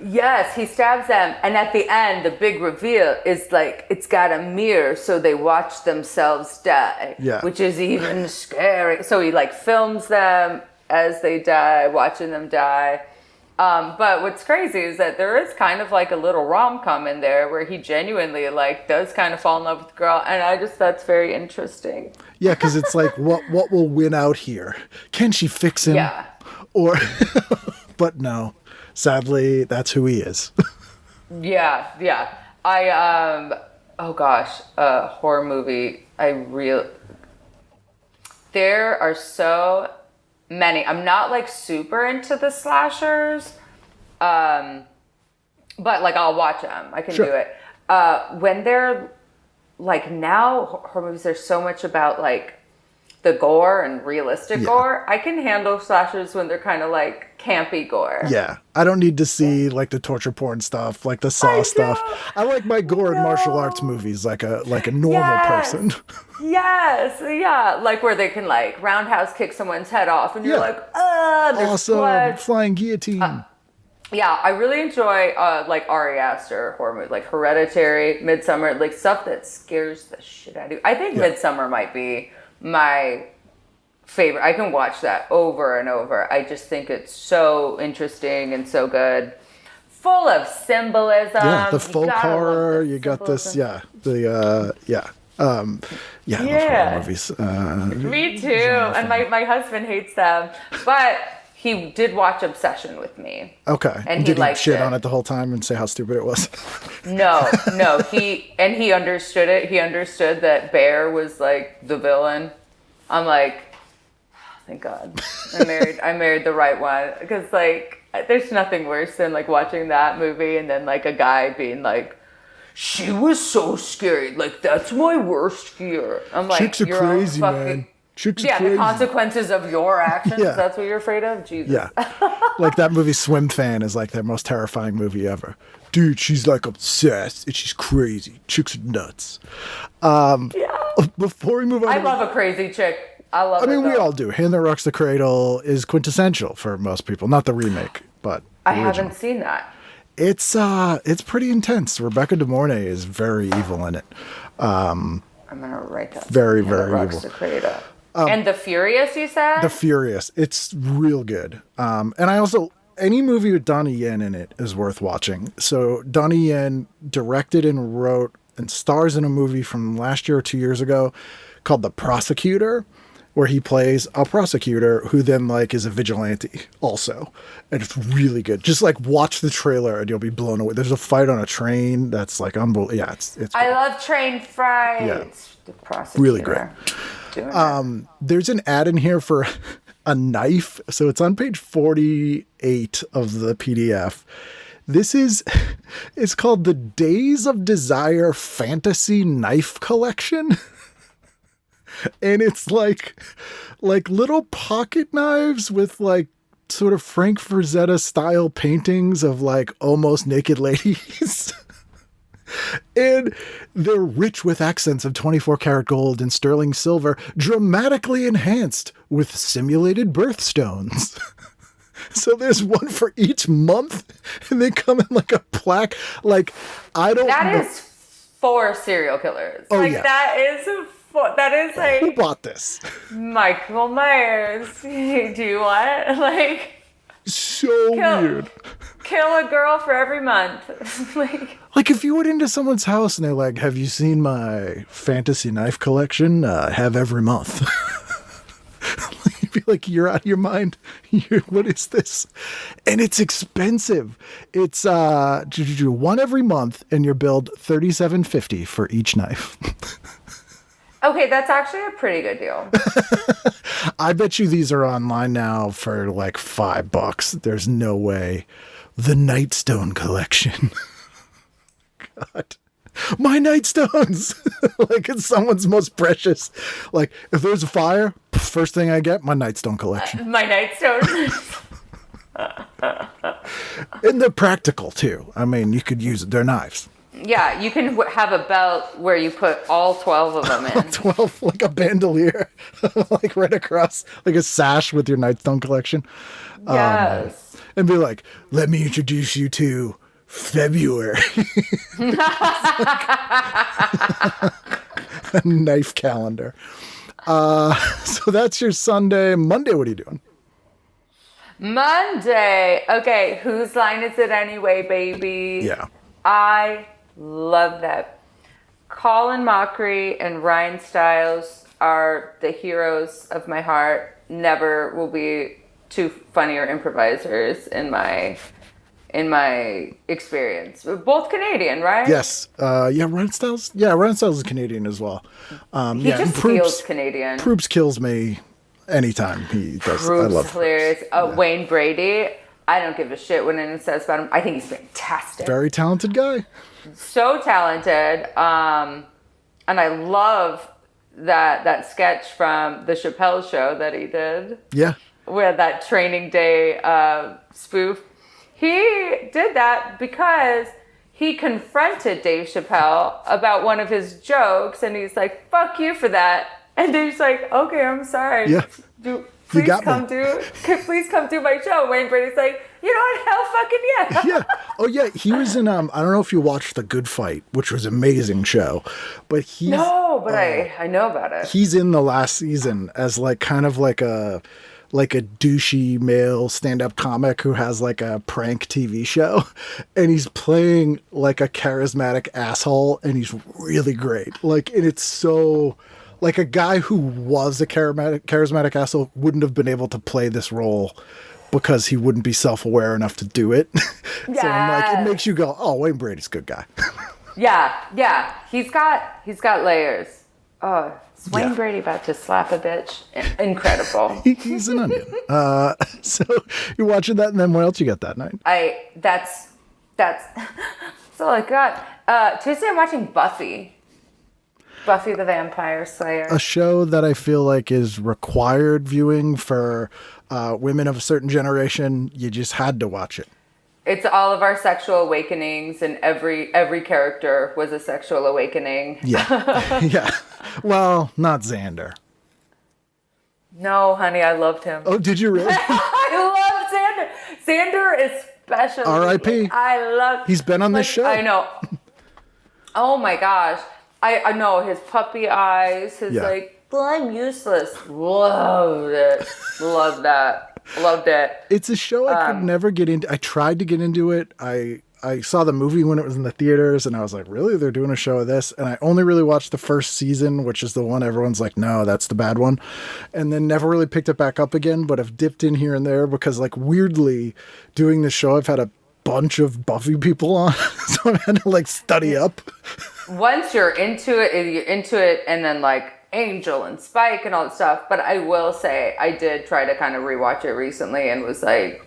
[SPEAKER 5] Yes, he stabs them. And at the end, the big reveal is like, it's got a mirror so they watch themselves die.
[SPEAKER 3] Yeah.
[SPEAKER 5] Which is even scary. So he like films them as they die, watching them die. But what's crazy is that there is kind of like a little rom-com in there where he genuinely like does kind of fall in love with the girl, and that's very interesting.
[SPEAKER 3] Yeah, because it's like, what will win out here? Can she fix him?
[SPEAKER 5] Yeah.
[SPEAKER 3] Or, but no, sadly, that's who he is.
[SPEAKER 5] Yeah. Oh gosh, horror movie. There are so many. I'm not like super into the slashers, but like I'll watch them. I can do it. When they're like now horror movies, there's so much about like the gore and realistic gore. I can handle slashers when they're kind of like campy gore.
[SPEAKER 3] Yeah, I don't need to see like the torture porn stuff, like the Saw stuff. I like my gore and martial arts movies like a normal person.
[SPEAKER 5] Yes, yeah, like where they can like roundhouse kick someone's head off, and you're like, there's
[SPEAKER 3] awesome
[SPEAKER 5] blood.
[SPEAKER 3] flying guillotine.
[SPEAKER 5] Yeah, I really enjoy like Ari Aster horror movies, like Hereditary, Midsummer, like stuff that scares the shit out of you. I think Midsummer might be my favorite. I can watch that over and over. I just think it's so interesting and so good. Full of symbolism.
[SPEAKER 3] Yeah, the folk horror. You got this. Yeah, the I love horror movies.
[SPEAKER 5] Me too. And my husband hates them, but he did watch Obsession with me.
[SPEAKER 3] Okay.
[SPEAKER 5] And
[SPEAKER 3] did he shit
[SPEAKER 5] it.
[SPEAKER 3] on it the whole time and say how stupid it was?
[SPEAKER 5] No. He understood it. He understood that Bear was like the villain. I'm like, thank God. I married the right one. Because like, there's nothing worse than like watching that movie and then like a guy being like, she was so scary. Like, that's my worst fear. I'm like,
[SPEAKER 3] chicks are crazy, man. Chicks are crazy.
[SPEAKER 5] The consequences of your actions. That's what you're afraid of? Jesus.
[SPEAKER 3] Yeah. Like that movie Swim Fan is like their most terrifying movie ever. Dude, she's like obsessed and she's crazy. Chicks are nuts. Before we move on.
[SPEAKER 5] I love a crazy chick. I
[SPEAKER 3] mean, we all do. Hand That Rocks the Cradle is quintessential for most people. Not the remake, but
[SPEAKER 5] I haven't seen that.
[SPEAKER 3] It's pretty intense. Rebecca De Mornay is very evil in it.
[SPEAKER 5] I'm gonna write that.
[SPEAKER 3] Very, very evil.
[SPEAKER 5] The Cradle. And The Furious, you said?
[SPEAKER 3] The Furious. It's real good. And I also, any movie with Donnie Yen in it is worth watching. So Donnie Yen directed and wrote and stars in a movie from last year or 2 years ago called The Prosecutor, where he plays a prosecutor who then like is a vigilante also. And it's really good. Just like watch the trailer and you'll be blown away. There's a fight on a train that's like unbelievable. Yeah, it's
[SPEAKER 5] I love train fights.
[SPEAKER 3] Yeah.
[SPEAKER 5] The Prosecutor.
[SPEAKER 3] Really great. There's an ad in here for a knife. So it's on page 48 of the PDF. It's called the Days of Desire Fantasy Knife Collection. And it's like little pocket knives with like sort of Frank Frazetta style paintings of like almost naked ladies. And they're rich with accents of 24 karat gold and sterling silver, dramatically enhanced with simulated birthstones. So there's one for each month, and they come in like a plaque. Like, I don't know.
[SPEAKER 5] That is for serial killers.
[SPEAKER 3] Oh,
[SPEAKER 5] like,
[SPEAKER 3] yeah.
[SPEAKER 5] That is like...
[SPEAKER 3] Who bought this?
[SPEAKER 5] Michael Myers. Do you want? Like...
[SPEAKER 3] So weird.
[SPEAKER 5] Kill a girl for every month.
[SPEAKER 3] Like if you went into someone's house and they're like, have you seen my fantasy knife collection? Have every month. You'd be like, you're out of your mind. What is this? And it's expensive. It's one every month and you're billed $37.50 for each knife.
[SPEAKER 5] Okay, that's actually a pretty good deal.
[SPEAKER 3] I bet you these are online now for like $5. There's no way. The Nightstone collection. God. My Nightstones. Like it's someone's most precious. Like if there's a fire, first thing I get, my Nightstone collection.
[SPEAKER 5] My Nightstones.
[SPEAKER 3] And they're practical too. I mean, you could use it. They're knives.
[SPEAKER 5] Yeah, you can have a belt where you put all 12 of them in.
[SPEAKER 3] 12, like a bandolier, like right across, like a sash with your Nightstone collection.
[SPEAKER 5] Yes.
[SPEAKER 3] And be like, let me introduce you to February. A knife calendar. So that's your Sunday. Monday, what are you doing?
[SPEAKER 5] Monday. Okay, whose line is it anyway, baby?
[SPEAKER 3] Yeah.
[SPEAKER 5] I love that. Colin Mockery and Ryan Stiles are the heroes of my heart. Never will be two funnier improvisers in my experience. Both Canadian, right?
[SPEAKER 3] Yes. Ryan Stiles. Yeah, Ryan Stiles is Canadian as well.
[SPEAKER 5] He just feels Canadian.
[SPEAKER 3] Proops kills me anytime he does. I
[SPEAKER 5] Proops
[SPEAKER 3] love
[SPEAKER 5] hilarious.
[SPEAKER 3] Proops.
[SPEAKER 5] Wayne Brady. I don't give a shit what anyone says about him. I think he's fantastic.
[SPEAKER 3] Very talented guy.
[SPEAKER 5] So talented. And I love that sketch from the Chappelle Show that he did.
[SPEAKER 3] Yeah.
[SPEAKER 5] With that Training Day spoof. He did that because he confronted Dave Chappelle about one of his jokes, and he's like, "Fuck you for that." And Dave's like, "Okay, I'm sorry.
[SPEAKER 3] Yeah.
[SPEAKER 5] Please come do my show." Wayne Brady's like, "You know what? Hell fucking yeah."
[SPEAKER 3] Yeah. Oh yeah. He was in. I don't know if you watched The Good Fight, which was an amazing show, but he's
[SPEAKER 5] I know about it.
[SPEAKER 3] He's in the last season as like kind of like a douchey male stand-up comic who has like a prank TV show, and he's playing like a charismatic asshole, and he's really great. Like, and it's so like a guy who was a charismatic asshole wouldn't have been able to play this role because he wouldn't be self-aware enough to do it. So I'm like, it makes you go, "Oh, Wayne Brady's a good guy."
[SPEAKER 5] Yeah. He's got layers. Oh, is Wayne Brady about to slap a bitch? Incredible.
[SPEAKER 3] He's an onion. So you're watching that, and then what else you got that night?
[SPEAKER 5] That's all I got. Tuesday I'm watching Buffy the Vampire Slayer.
[SPEAKER 3] A show that I feel like is required viewing for women of a certain generation. You just had to watch it.
[SPEAKER 5] It's all of our sexual awakenings, and every character was a sexual awakening.
[SPEAKER 3] Yeah. Yeah. Well, not Xander.
[SPEAKER 5] No, honey, I loved him.
[SPEAKER 3] Oh, did you really?
[SPEAKER 5] I love Xander. Xander especially.
[SPEAKER 3] R.I.P.
[SPEAKER 5] I love.
[SPEAKER 3] He's been on this show.
[SPEAKER 5] I know. Oh my gosh. I know his puppy eyes, his I'm useless. Loved it. Loved that. Loved it.
[SPEAKER 3] It's a show I could never get into. I tried to get into it. I saw the movie when it was in the theaters, and I was like, really? They're doing a show of this? And I only really watched the first season, which is the one everyone's like, no, that's the bad one. And then never really picked it back up again, but I've dipped in here and there because, like, weirdly, doing this show, I've had a bunch of Buffy people on, so I had to, like, study up.
[SPEAKER 5] Once you're into it, and then, like, Angel and Spike and all that stuff. But I will say, I did try to kind of rewatch it recently and was like...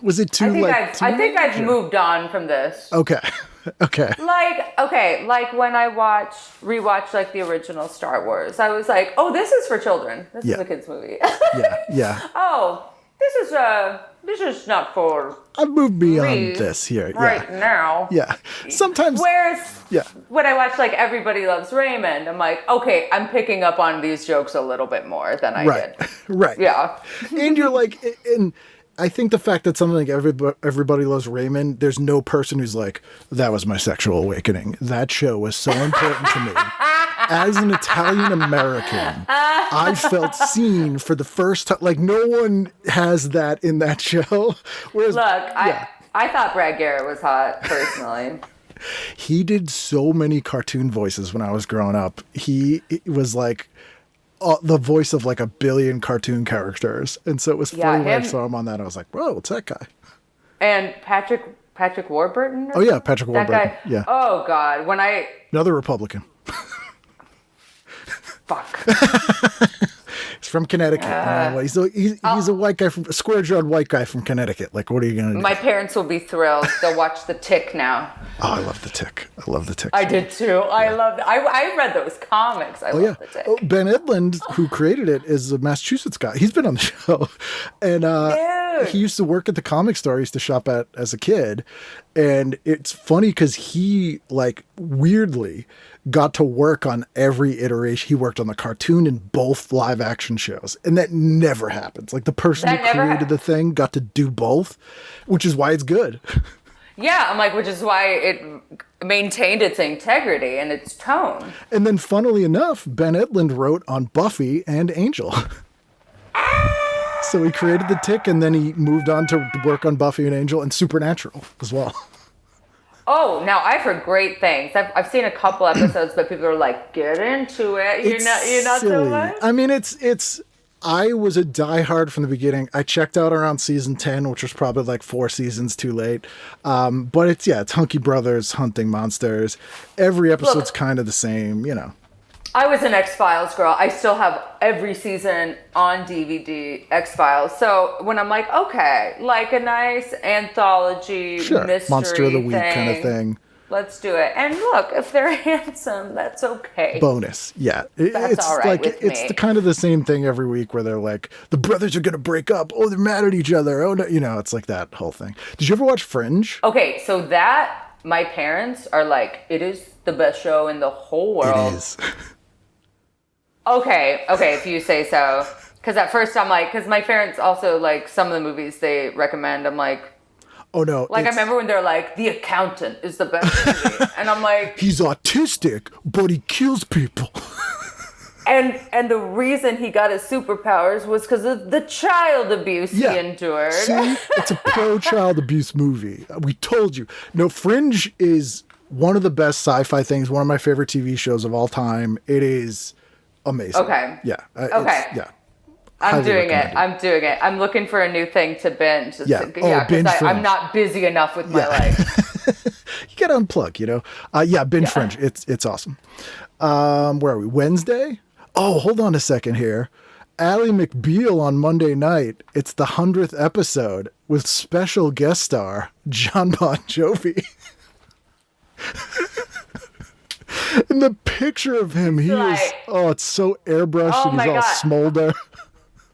[SPEAKER 3] Was it too,
[SPEAKER 5] I think I've moved on from this.
[SPEAKER 3] Okay.
[SPEAKER 5] Like when I rewatch like the original Star Wars, I was like, oh, this is for children. This is a kid's movie.
[SPEAKER 3] Yeah.
[SPEAKER 5] Oh, this is not for...
[SPEAKER 3] I've moved beyond this here.
[SPEAKER 5] Right now.
[SPEAKER 3] Yeah. Sometimes...
[SPEAKER 5] Whereas when I watch like Everybody Loves Raymond, I'm like, okay, I'm picking up on these jokes a little bit more than I did.
[SPEAKER 3] Right.
[SPEAKER 5] Yeah.
[SPEAKER 3] And you're like... And I think the fact that something like Everybody Loves Raymond, there's no person who's like, that was my sexual awakening. That show was so important to me. As an Italian American, I felt seen for the first time. Like, no one has that in that show. Whereas,
[SPEAKER 5] look, I thought Brad Garrett was hot, personally.
[SPEAKER 3] He did so many cartoon voices when I was growing up. He was like the voice of like a billion cartoon characters. And so it was funny when I saw him on that. I was like, whoa, it's that guy.
[SPEAKER 5] And Patrick Warburton?
[SPEAKER 3] Oh, yeah, Patrick Warburton.
[SPEAKER 5] That guy?
[SPEAKER 3] Yeah.
[SPEAKER 5] Oh, God.
[SPEAKER 3] Another Republican.
[SPEAKER 5] Fuck.
[SPEAKER 3] He's from Connecticut. He's a white guy a square-jawed white guy from Connecticut. Like, what are you going to do?
[SPEAKER 5] My parents will be thrilled. They'll watch The Tick now.
[SPEAKER 3] Oh, I love The Tick.
[SPEAKER 5] I did too. Yeah. I loved it. I read those comics. I love The Tick.
[SPEAKER 3] Oh, Ben Edlund, who created it, is a Massachusetts guy. He's been on the show. And he used to work at the comic store I used to shop at as a kid. And it's funny because he, like, weirdly got to work on every iteration. He worked on the cartoon and both live action shows. And that never happens. Like, the person who created the thing got to do both, which is why it's good.
[SPEAKER 5] Yeah, I'm like, which is why it maintained its integrity and its tone.
[SPEAKER 3] And then, funnily enough, Ben Edlund wrote on Buffy and Angel. So he created the Tick, and then he moved on to work on Buffy and Angel and Supernatural as well.
[SPEAKER 5] Oh, now I've heard great things. I've seen a couple episodes, but people are like, "Get into it." You're not so
[SPEAKER 3] silly.
[SPEAKER 5] much.
[SPEAKER 3] I mean, it's. I was a diehard from the beginning. I checked out around season 10, which was probably like 4 seasons too late. But it's Hunky Brothers hunting monsters. Every episode's kind of the same, you know.
[SPEAKER 5] I was an X-Files girl. I still have every season on DVD, X-Files. So when I'm like, okay, like a nice anthology mystery
[SPEAKER 3] Monster of the Week
[SPEAKER 5] thing,
[SPEAKER 3] kind of thing.
[SPEAKER 5] Let's do it. And look, if they're handsome, that's okay.
[SPEAKER 3] Bonus, yeah.
[SPEAKER 5] That's all right
[SPEAKER 3] like
[SPEAKER 5] with
[SPEAKER 3] it's
[SPEAKER 5] me.
[SPEAKER 3] the kind of the same thing every week where they're like, the brothers are gonna break up. Oh, they're mad at each other. Oh no, you know, it's like that whole thing. Did you ever watch Fringe?
[SPEAKER 5] Okay, so that my parents are like, it is the best show in the whole world.
[SPEAKER 3] It is.
[SPEAKER 5] Okay, if you say so. Because at first I'm like, because my parents also like some of the movies they recommend. I'm like,
[SPEAKER 3] Oh no!
[SPEAKER 5] I remember when they're like, The Accountant is the best movie, and I'm like,
[SPEAKER 3] he's autistic, but he kills people.
[SPEAKER 5] and the reason he got his superpowers was because of the child abuse he endured.
[SPEAKER 3] See, it's a pro-child abuse movie. We told you. No, Fringe is one of the best sci-fi things. One of my favorite TV shows of all time. It is amazing.
[SPEAKER 5] Okay.
[SPEAKER 3] Yeah.
[SPEAKER 5] Okay.
[SPEAKER 3] Yeah.
[SPEAKER 5] I'm
[SPEAKER 3] Highly
[SPEAKER 5] doing
[SPEAKER 3] recommended.
[SPEAKER 5] it. I'm looking for a new thing to binge.
[SPEAKER 3] Yeah.
[SPEAKER 5] Because
[SPEAKER 3] Binge Fringe.
[SPEAKER 5] I'm not busy enough with my life.
[SPEAKER 3] You gotta unplug, you know. Binge Fringe. It's awesome. Where are we? Wednesday? Oh, hold on a second here. Ally McBeal on Monday night. It's the 100th episode with special guest star John Bon Jovi. And the picture of him, it's so airbrushed and he's all smolder.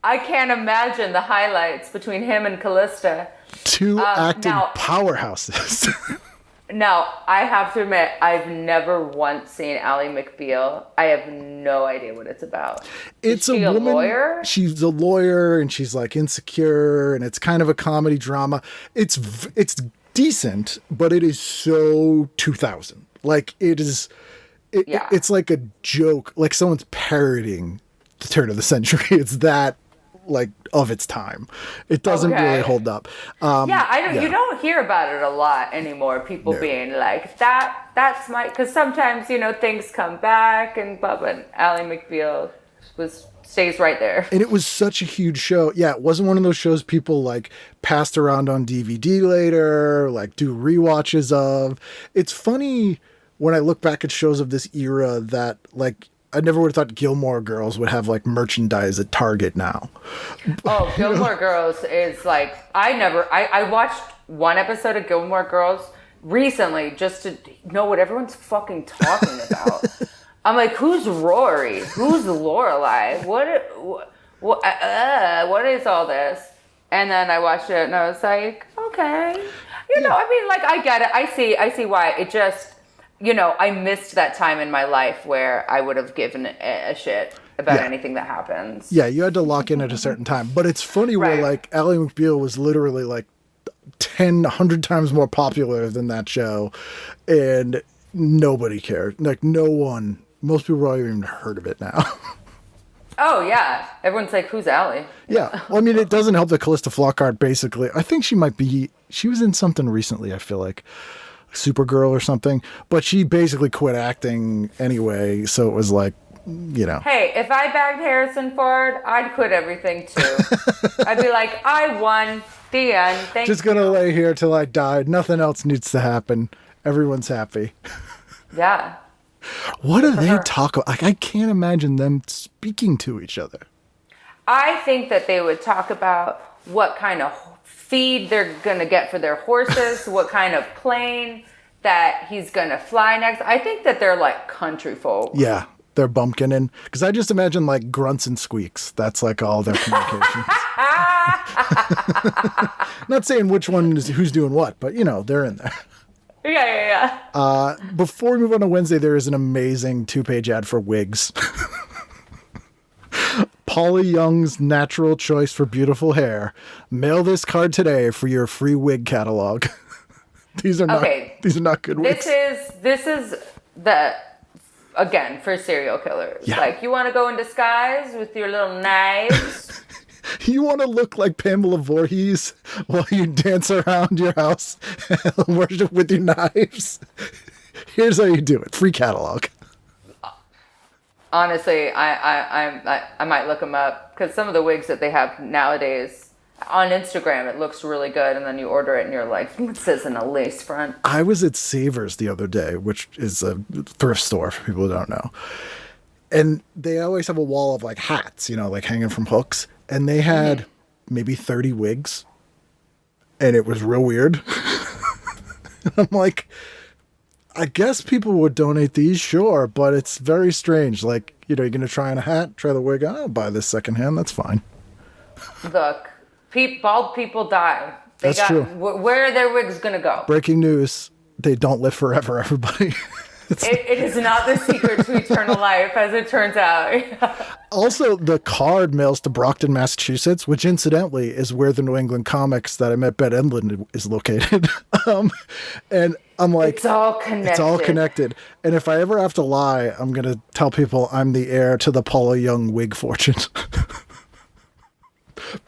[SPEAKER 5] I can't imagine the highlights between him and Callista.
[SPEAKER 3] Two acting powerhouses.
[SPEAKER 5] Now, I have to admit, I've never once seen Ally McBeal. I have no idea what it's about.
[SPEAKER 3] It's
[SPEAKER 5] Is she
[SPEAKER 3] a woman.
[SPEAKER 5] Lawyer?
[SPEAKER 3] She's a lawyer, and she's like insecure, and it's kind of a comedy drama. It's decent, but it is so 2000. Like it is. It's like a joke, like someone's parodying the turn of the century. It's that, like, of its time. It doesn't really hold up.
[SPEAKER 5] You don't hear about it a lot anymore. People being like, that's my, because sometimes, you know, things come back and but Ally McBeal stays right there.
[SPEAKER 3] And it was such a huge show. Yeah, it wasn't one of those shows people like passed around on DVD later, like do rewatches of. It's funny when I look back at shows of this era that, like, I never would have thought Gilmore Girls would have like merchandise at Target now.
[SPEAKER 5] Oh, Gilmore Girls is like, I watched one episode of Gilmore Girls recently just to know what everyone's fucking talking about. I'm like, who's Rory? Who's Lorelai? What is all this? And then I watched it and I was like, okay. You know, I mean, like, I get it. I see why. It just, you know, I missed that time in my life where I would have given a shit about anything that happens.
[SPEAKER 3] Yeah, you had to lock in at a certain time. But it's funny where, like, Ally McBeal was literally, like, 100 times more popular than that show. And nobody cared. Like, no one. Most people probably haven't even heard of it now.
[SPEAKER 5] Oh, yeah. Everyone's like, who's Ally?
[SPEAKER 3] Yeah. Well, I mean, it doesn't help that Callista Flockhart basically, I think she was in something recently, I feel like. Supergirl or something, but she basically quit acting anyway, so it was like, you know.
[SPEAKER 5] Hey, if I bagged Harrison Ford, I'd quit everything too. I'd be like, I won, the end, thank you.
[SPEAKER 3] Just gonna lay here till I die. Nothing else needs to happen. Everyone's happy.
[SPEAKER 5] Yeah.
[SPEAKER 3] What do they talk about? Like, I can't imagine them speaking to each other.
[SPEAKER 5] I think that they would talk about what kind of feed they're going to get for their horses, what kind of plane that he's going to fly next. I think that they're like country folk.
[SPEAKER 3] Yeah, they're bumpkinning. Because I just imagine like grunts and squeaks. That's like all their communications. Not saying which one is who's doing what, but you know, they're in there.
[SPEAKER 5] Yeah.
[SPEAKER 3] Before we move on to Wednesday, there is an amazing 2-page ad for wigs. Polly Young's natural choice for beautiful hair. Mail this card today for your free wig catalog. These are not good wigs.
[SPEAKER 5] This is the, again, for serial killers.
[SPEAKER 3] Yeah.
[SPEAKER 5] Like, you want to go in disguise with your little knives
[SPEAKER 3] You want to look like Pamela Voorhees while you dance around your house and worship with your knives? Here's how you do it. Free catalog.
[SPEAKER 5] Honestly, I might look them up because some of the wigs that they have nowadays on Instagram, it looks really good, and then you order it and you're like, it says in a lace front.
[SPEAKER 3] I was at Savers the other day, which is a thrift store for people who don't know. And they always have a wall of like hats, you know, like hanging from hooks. And they had maybe 30 wigs. And it was real weird. I'm like, I guess people would donate these, sure, but it's very strange. Like, you know, you're going to try on a hat, try the wig on, I'll buy this secondhand. That's fine.
[SPEAKER 5] Look, bald people die.
[SPEAKER 3] That's true.
[SPEAKER 5] Where are their wigs going to go?
[SPEAKER 3] Breaking news. They don't live forever, everybody.
[SPEAKER 5] It is not the secret to eternal life, as it turns out.
[SPEAKER 3] Also, the card mails to Brockton, Massachusetts, which incidentally is where the New England Comics that I met Bet Edlund is located. And I'm like,
[SPEAKER 5] it's all connected.
[SPEAKER 3] It's all connected. And if I ever have to lie, I'm going to tell people I'm the heir to the Paula Young wig fortune.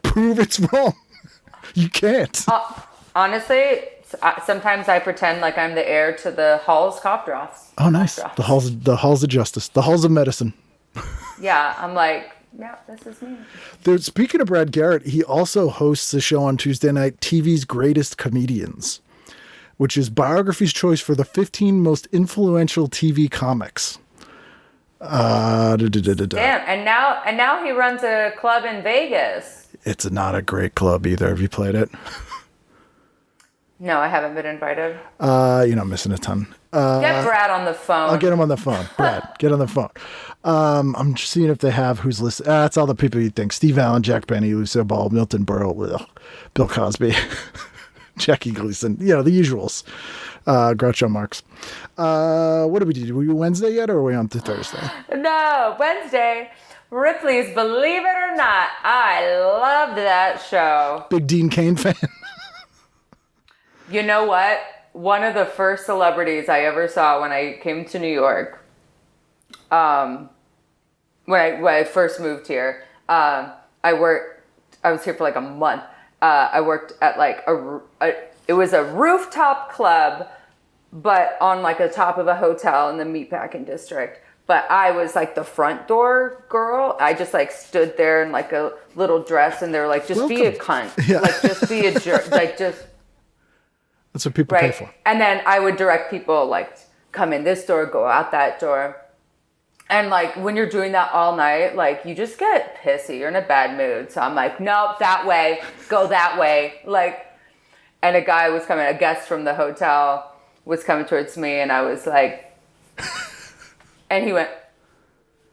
[SPEAKER 3] Prove it's wrong. You can't.
[SPEAKER 5] Honestly, sometimes I pretend like I'm the heir to the Hall's cough drops.
[SPEAKER 3] Oh, nice. The halls of justice, the halls of medicine.
[SPEAKER 5] Yeah, I'm like, yeah, this is me.
[SPEAKER 3] Speaking of Brad Garrett, he also hosts a show on Tuesday night, TV's Greatest Comedians, which is Biography's choice for the 15 most influential TV comics.
[SPEAKER 5] Damn, and now he runs a club in Vegas.
[SPEAKER 3] It's not a great club either. Have you played it?
[SPEAKER 5] No, I haven't been invited.
[SPEAKER 3] You're not missing a ton.
[SPEAKER 5] Get Brad on the phone.
[SPEAKER 3] I'll get him on the phone. Brad, get on the phone. I'm just seeing if they have who's listed. It's all the people you think. Steve Allen, Jack Benny, Lucille Ball, Milton Berle, Bill Cosby, Jackie Gleason. You know, the usuals. Groucho Marx. What did we do? Were we Wednesday yet, or are we on to Thursday?
[SPEAKER 5] No, Wednesday. Ripley's Believe It or Not. I loved that show.
[SPEAKER 3] Big Dean Cain fan.
[SPEAKER 5] You know what? One of the first celebrities I ever saw when I came to New York, when I first moved here, I was here for like a month. I worked at like it was a rooftop club, but on like the top of a hotel in the meatpacking district. But I was like the front door girl. I just like stood there in like a little dress, and they were like, just be a cunt.
[SPEAKER 3] Yeah.
[SPEAKER 5] Like, just be a jerk. Like, just.
[SPEAKER 3] That's what people pay for.
[SPEAKER 5] And then I would direct people like, come in this door, go out that door. And like, when you're doing that all night, like, you just get pissy. You're in a bad mood. So I'm like, nope, that way, go that way. Like, and a guy was coming, a guest from the hotel was coming towards me, and I was like, and he went,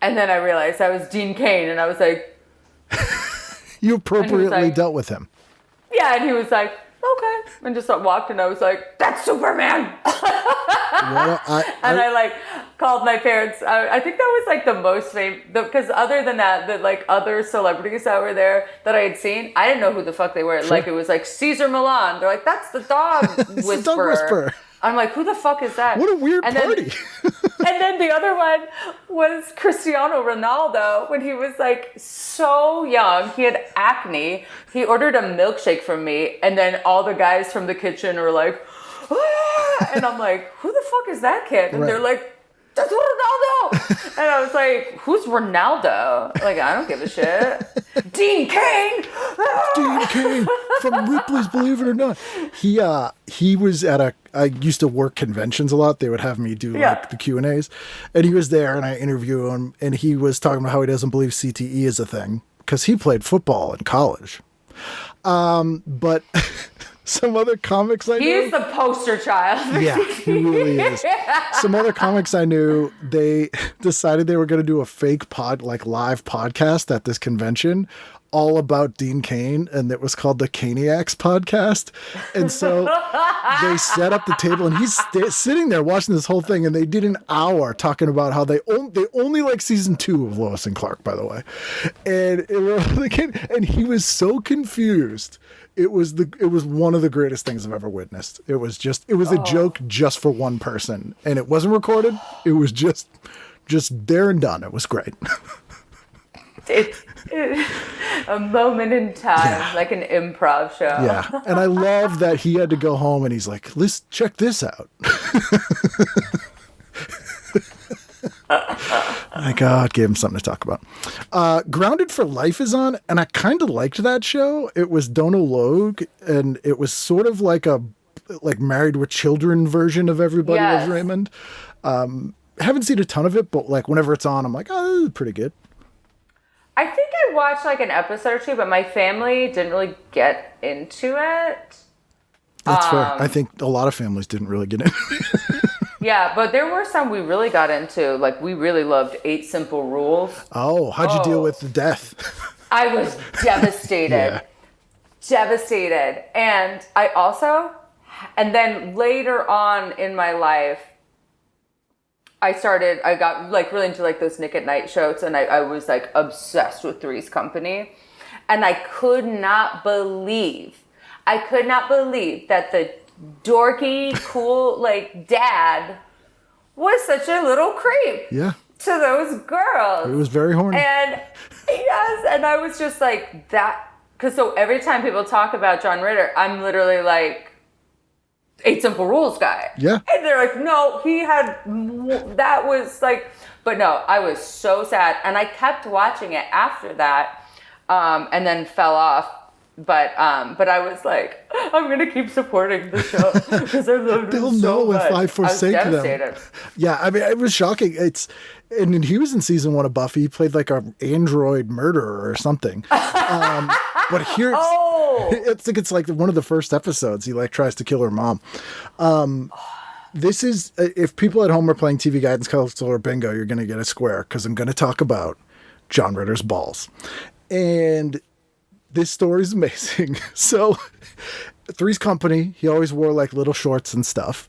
[SPEAKER 5] and then I realized I was Dean Cain, and I was like,
[SPEAKER 3] you appropriately dealt with him.
[SPEAKER 5] Yeah, and he was like, okay, and just walked, and I was like, that's Superman. And I like called my parents. I think that was like the most famous, because other than that, the like other celebrities that were there that I had seen, I didn't know who the fuck they were. Sure. Like, it was like Caesar Milan. They're like, that's the dog whisperer.
[SPEAKER 3] The dog whisperer.
[SPEAKER 5] I'm like, who the fuck is that?
[SPEAKER 3] What a weird party.
[SPEAKER 5] And then the other one was Cristiano Ronaldo when he was like so young. He had acne. He ordered a milkshake from me, and then all the guys from the kitchen were like, ah! And I'm like, who the fuck is that kid? And they're like, that's Ronaldo. And I was like, who's Ronaldo? Like, I don't give a shit. Dean Cain.
[SPEAKER 3] Dean Cain from Ripley's Believe It or Not. He was at I used to work conventions a lot. They would have me do like the Q&As, and he was there, and I interviewed him, and he was talking about how he doesn't believe CTE is a thing because he played football in college. But some other comics I knew.
[SPEAKER 5] He's the poster child.
[SPEAKER 3] Yeah, he really is. Some other comics I knew, they decided they were going to do a fake live podcast at this convention all about Dean Cain, and it was called the Caniacs podcast. And so they set up the table, and he's sitting there watching this whole thing, and they did an hour talking about how they only like season 2 of Lois and Clark, by the way. And he was so confused. It was one of the greatest things I've ever witnessed. It was a joke just for one person, and it wasn't recorded. It was just there and done. It was great.
[SPEAKER 5] A moment in time,
[SPEAKER 3] Yeah.
[SPEAKER 5] like an improv show.
[SPEAKER 3] Yeah. And I love that he had to go home and he's like, let's check this out. My God, gave him something to talk about. Grounded for Life is on, and I kind of liked that show. It was Donal Logue, and it was sort of like a Married with Children version of Everybody
[SPEAKER 5] Yes.
[SPEAKER 3] Loves Raymond. Haven't seen a ton of it, but like whenever it's on, I'm like, oh, this is pretty good.
[SPEAKER 5] I think I watched like an episode or two, but my family didn't really get into it.
[SPEAKER 3] That's fair. I think a lot of families didn't really get in.
[SPEAKER 5] Yeah, but there were some we really got into. Like, we really loved 8 Simple Rules.
[SPEAKER 3] Oh, how'd you deal with the death?
[SPEAKER 5] I was devastated.
[SPEAKER 3] Yeah.
[SPEAKER 5] Devastated. And and then later on in my life, I got like really into like those Nick at Night shows, and I was like obsessed with Three's Company. And I could not believe that the dorky, cool, like dad was such a little creep
[SPEAKER 3] Yeah.
[SPEAKER 5] to those girls.
[SPEAKER 3] It was very horny.
[SPEAKER 5] And yes, and I was just like that, because so every time people talk about John Ritter, I'm literally like 8 Simple Rules guy.
[SPEAKER 3] Yeah.
[SPEAKER 5] And they're like, no, that was like, but no, I was so sad, and I kept watching it after that, and then fell off. But I was like, I'm gonna keep supporting the show because I loved
[SPEAKER 3] They'll
[SPEAKER 5] it so
[SPEAKER 3] know
[SPEAKER 5] much.
[SPEAKER 3] if I forsake
[SPEAKER 5] I was
[SPEAKER 3] them.
[SPEAKER 5] devastated.
[SPEAKER 3] Yeah, I mean, it was shocking. And he was in season 1 of Buffy. He played like an android murderer or something. But here, it's like one of the first episodes. He like tries to kill her mom. This is, if people at home are playing TV Guidance Counselor Bingo, you're going to get a square because I'm going to talk about John Ritter's balls. And this story is amazing. So, Three's Company, he always wore like little shorts and stuff.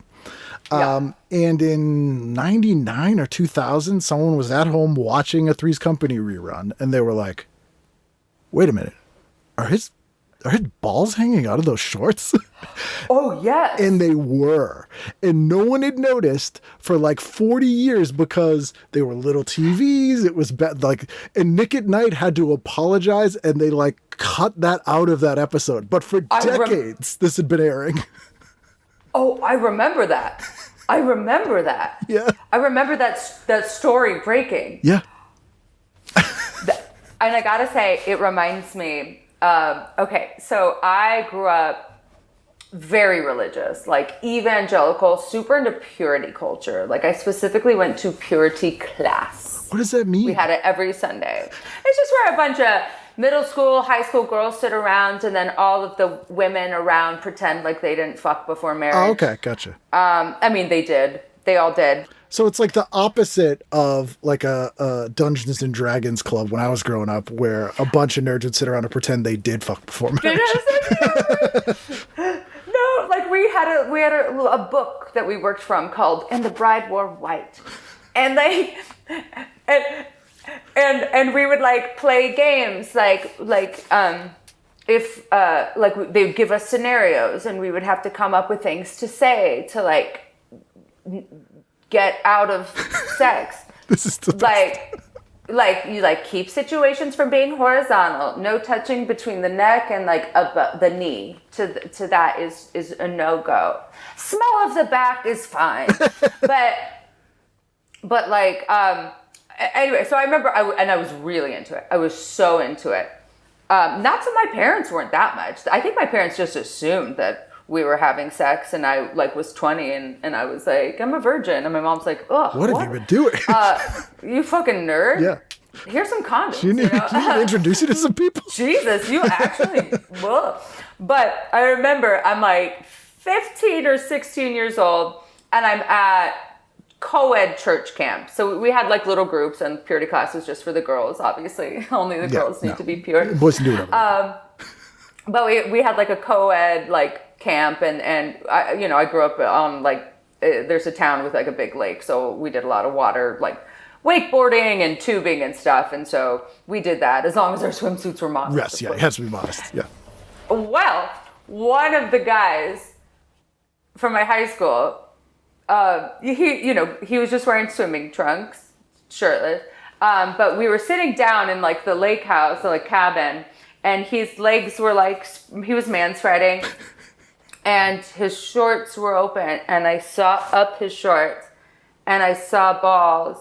[SPEAKER 3] And in 99 or 2000, someone was at home watching a Three's Company rerun, and they were like, wait a minute, are his balls hanging out of those shorts?
[SPEAKER 5] Oh, yes.
[SPEAKER 3] And they were. And no one had noticed for like 40 years because they were little TVs. It was bad. Like, and Nick at Night had to apologize, and they like cut that out of that episode. But for decades, this had been airing.
[SPEAKER 5] Oh, I remember that.
[SPEAKER 3] Yeah.
[SPEAKER 5] I remember that story breaking.
[SPEAKER 3] Yeah.
[SPEAKER 5] And I gotta say, it reminds me, okay, so I grew up very religious, like evangelical, super into purity culture. Like, I specifically went to purity class.
[SPEAKER 3] What does that mean?
[SPEAKER 5] We had it every Sunday. It's just where a bunch of middle school, high school girls sit around, and then all of the women around pretend like they didn't fuck before marriage.
[SPEAKER 3] Oh, okay. Gotcha.
[SPEAKER 5] I mean, they did. They all did.
[SPEAKER 3] So it's like the opposite of like a Dungeons and Dragons club when I was growing up, where a bunch of nerds would sit around and pretend they did fuck before marriage.
[SPEAKER 5] No, like we had a book that we worked from called "And the Bride Wore White," and like and we would like play games if like they'd give us scenarios, and we would have to come up with things to say to like get out of sex.
[SPEAKER 3] This is the best.
[SPEAKER 5] Like you like keep situations from being horizontal, no touching between the neck and like above the knee to that is a no-go. Smell of the back is fine. but like anyway, so I remember I was really into it. I was so into it. Not that my parents weren't that much. I think my parents just assumed that we were having sex, and I like was 20 and I was like, I'm a virgin, and my mom's like, oh,
[SPEAKER 3] What have you been doing?
[SPEAKER 5] You fucking nerd.
[SPEAKER 3] Yeah.
[SPEAKER 5] Here's some condoms.
[SPEAKER 3] You need to introduce you to some people.
[SPEAKER 5] Jesus, you actually will. But I remember I'm like 15 or 16 years old, and I'm at co-ed church camp. So we had like little groups, and purity class was just for the girls, obviously. Only the girls need to be pure.
[SPEAKER 3] Boys can do whatever.
[SPEAKER 5] But we had like a co-ed like camp, and I grew up on like there's a town with like a big lake, so we did a lot of water like wakeboarding and tubing and stuff, and so we did that as long as our swimsuits were modest.
[SPEAKER 3] Yes, yeah, it has to be modest. Yeah.
[SPEAKER 5] Well, one of the guys from my high school, he was just wearing swimming trunks, shirtless, But we were sitting down in like the lake house, the like cabin, and his legs were like, he was manspreading, and his shorts were open, and I saw up his shorts, and I saw balls,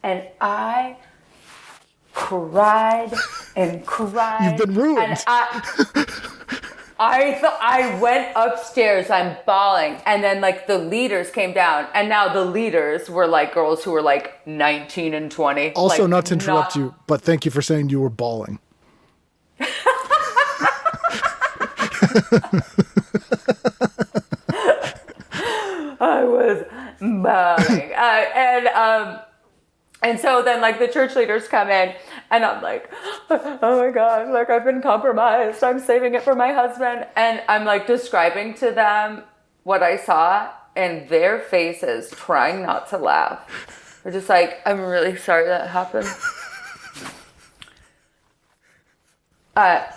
[SPEAKER 5] and I cried and cried.
[SPEAKER 3] You've been ruined.
[SPEAKER 5] And I went upstairs, I'm bawling, and then like the leaders came down, and now the leaders were like girls who were like 19 and 20.
[SPEAKER 3] Also,
[SPEAKER 5] like,
[SPEAKER 3] not to interrupt you, but thank you for saying you were bawling.
[SPEAKER 5] I was bawling. And so then like the church leaders come in, and I'm like, oh my God, like I've been compromised. I'm saving it for my husband. And I'm like describing to them what I saw, and their faces trying not to laugh. They're just like, I'm really sorry that happened.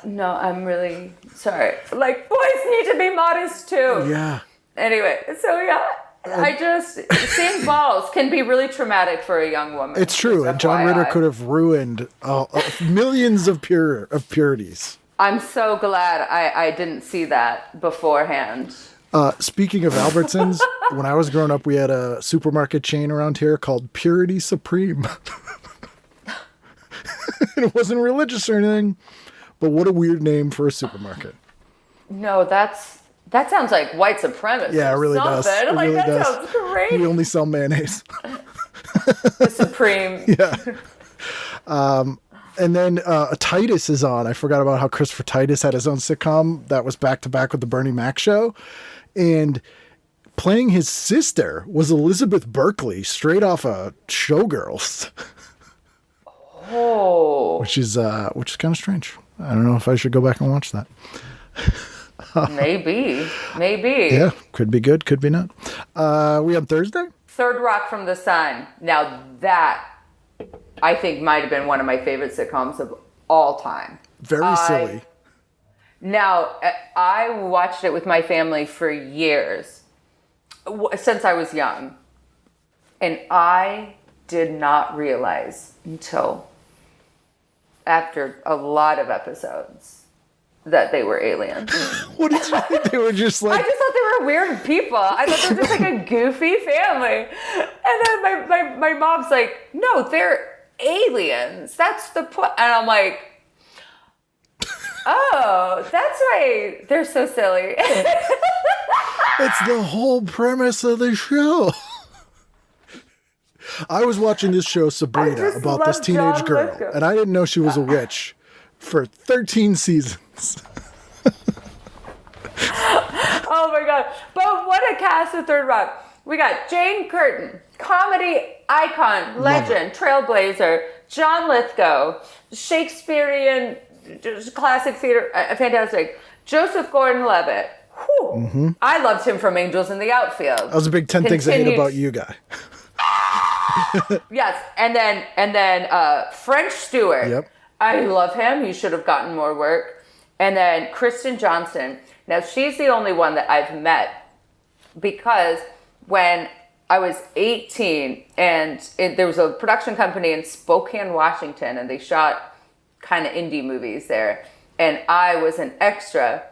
[SPEAKER 5] No, I'm really sorry. Like, boys need to be modest too.
[SPEAKER 3] Yeah.
[SPEAKER 5] Anyway, so yeah. Seeing balls can be really traumatic for a young woman.
[SPEAKER 3] It's true. And John Ritter could have ruined millions of purities.
[SPEAKER 5] I'm so glad I didn't see that beforehand.
[SPEAKER 3] Speaking of Albertsons, when I was growing up, we had a supermarket chain around here called Purity Supreme. It wasn't religious or anything, but what a weird name for a supermarket.
[SPEAKER 5] No, that sounds like white supremacy.
[SPEAKER 3] Yeah, it really does. It
[SPEAKER 5] like,
[SPEAKER 3] really
[SPEAKER 5] that
[SPEAKER 3] does.
[SPEAKER 5] sounds great.
[SPEAKER 3] We only sell mayonnaise.
[SPEAKER 5] The Supreme.
[SPEAKER 3] Yeah. And then Titus is on. I forgot about how Christopher Titus had his own sitcom that was back to back with the Bernie Mac show. And playing his sister was Elizabeth Berkley, straight off of Showgirls.
[SPEAKER 5] Oh.
[SPEAKER 3] Which is kind of strange. I don't know if I should go back and watch that.
[SPEAKER 5] Maybe.
[SPEAKER 3] Yeah, could be good, could be not. We on Thursday?
[SPEAKER 5] Third Rock from the Sun. Now that, I think, might have been one of my favorite sitcoms of all time.
[SPEAKER 3] Very silly.
[SPEAKER 5] Now, I watched it with my family for years, since I was young. And I did not realize until after a lot of episodes that they were aliens.
[SPEAKER 3] What did you think? They were just like...
[SPEAKER 5] I just thought they were weird people. I thought they were just like a goofy family. And then my mom's like, no, they're aliens. That's the point. And I'm like, oh, that's why they're so silly.
[SPEAKER 3] It's the whole premise of the show. I was watching this show, Sabrina, about this teenage
[SPEAKER 5] John
[SPEAKER 3] girl,
[SPEAKER 5] Lithgow.
[SPEAKER 3] and I didn't know she was a witch for 13 seasons.
[SPEAKER 5] Oh my God. But what a cast of Third Rock. We got Jane Curtin, comedy icon, legend, trailblazer, John Lithgow, Shakespearean classic theater, fantastic. Joseph Gordon-Levitt.
[SPEAKER 3] Mm-hmm.
[SPEAKER 5] I loved him from Angels in the Outfield.
[SPEAKER 3] That was a big 10 things I hate about you guy.
[SPEAKER 5] Yes, and then French Stewart.
[SPEAKER 3] Yep.
[SPEAKER 5] I love him. He should have gotten more work. And then Kristen Johnson. Now she's the only one that I've met because when I was 18 and there was a production company in Spokane, Washington, and they shot kind of indie movies there. And I was an extra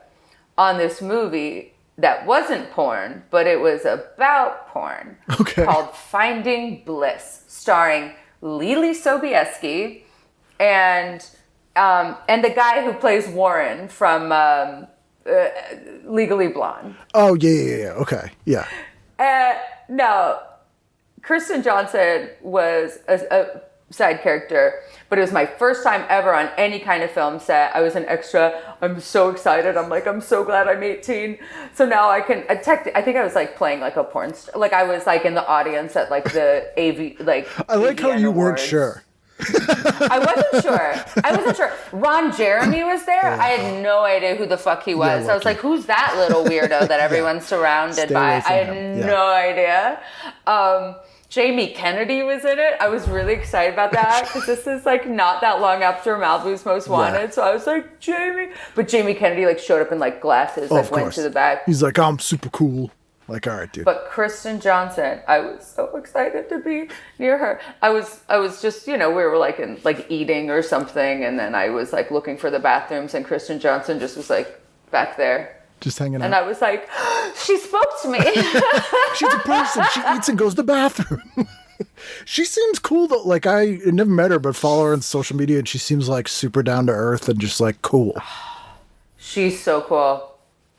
[SPEAKER 5] on this movie that wasn't porn, but it was about porn.
[SPEAKER 3] Okay.
[SPEAKER 5] Called Finding Bliss, starring Lily Sobieski and the guy who plays Warren from Legally Blonde.
[SPEAKER 3] Oh, yeah. Okay, yeah.
[SPEAKER 5] No, Kristen Johnson was a side character, but it was my first time ever on any kind of film set. I was an extra. I'm so excited. I'm like, I'm so glad I'm 18. So now I can I think I was like playing like a porn star. Like I was like in the audience at like the AV like.
[SPEAKER 3] I like how
[SPEAKER 5] AVN
[SPEAKER 3] you
[SPEAKER 5] Awards.
[SPEAKER 3] weren't sure.
[SPEAKER 5] I wasn't sure. Ron Jeremy was there. I had no idea who the fuck he was. I was like, who's that little weirdo that everyone's surrounded
[SPEAKER 3] Stay
[SPEAKER 5] by?
[SPEAKER 3] away from
[SPEAKER 5] I had
[SPEAKER 3] him. Yeah.
[SPEAKER 5] no idea. Jamie Kennedy was in it. I was really excited about that because this is like not that long after Malibu's Most Wanted.
[SPEAKER 3] Yeah.
[SPEAKER 5] So I was like, Jamie. But Jamie Kennedy like showed up in like glasses, like
[SPEAKER 3] of
[SPEAKER 5] went
[SPEAKER 3] course.
[SPEAKER 5] to the back.
[SPEAKER 3] He's like, I'm super cool. Like, all right, dude.
[SPEAKER 5] But Kristen Johnson, I was so excited to be near her. I was just, we were like eating or something, and then I was like looking for the bathrooms, and Kristen Johnson just was like back there.
[SPEAKER 3] Just hanging out.
[SPEAKER 5] And I was like, she spoke to me.
[SPEAKER 3] She's a person. She eats and goes to the bathroom. She seems cool though. Like, I never met her, but follow her on social media, and she seems like super down to earth and just like cool.
[SPEAKER 5] She's so cool.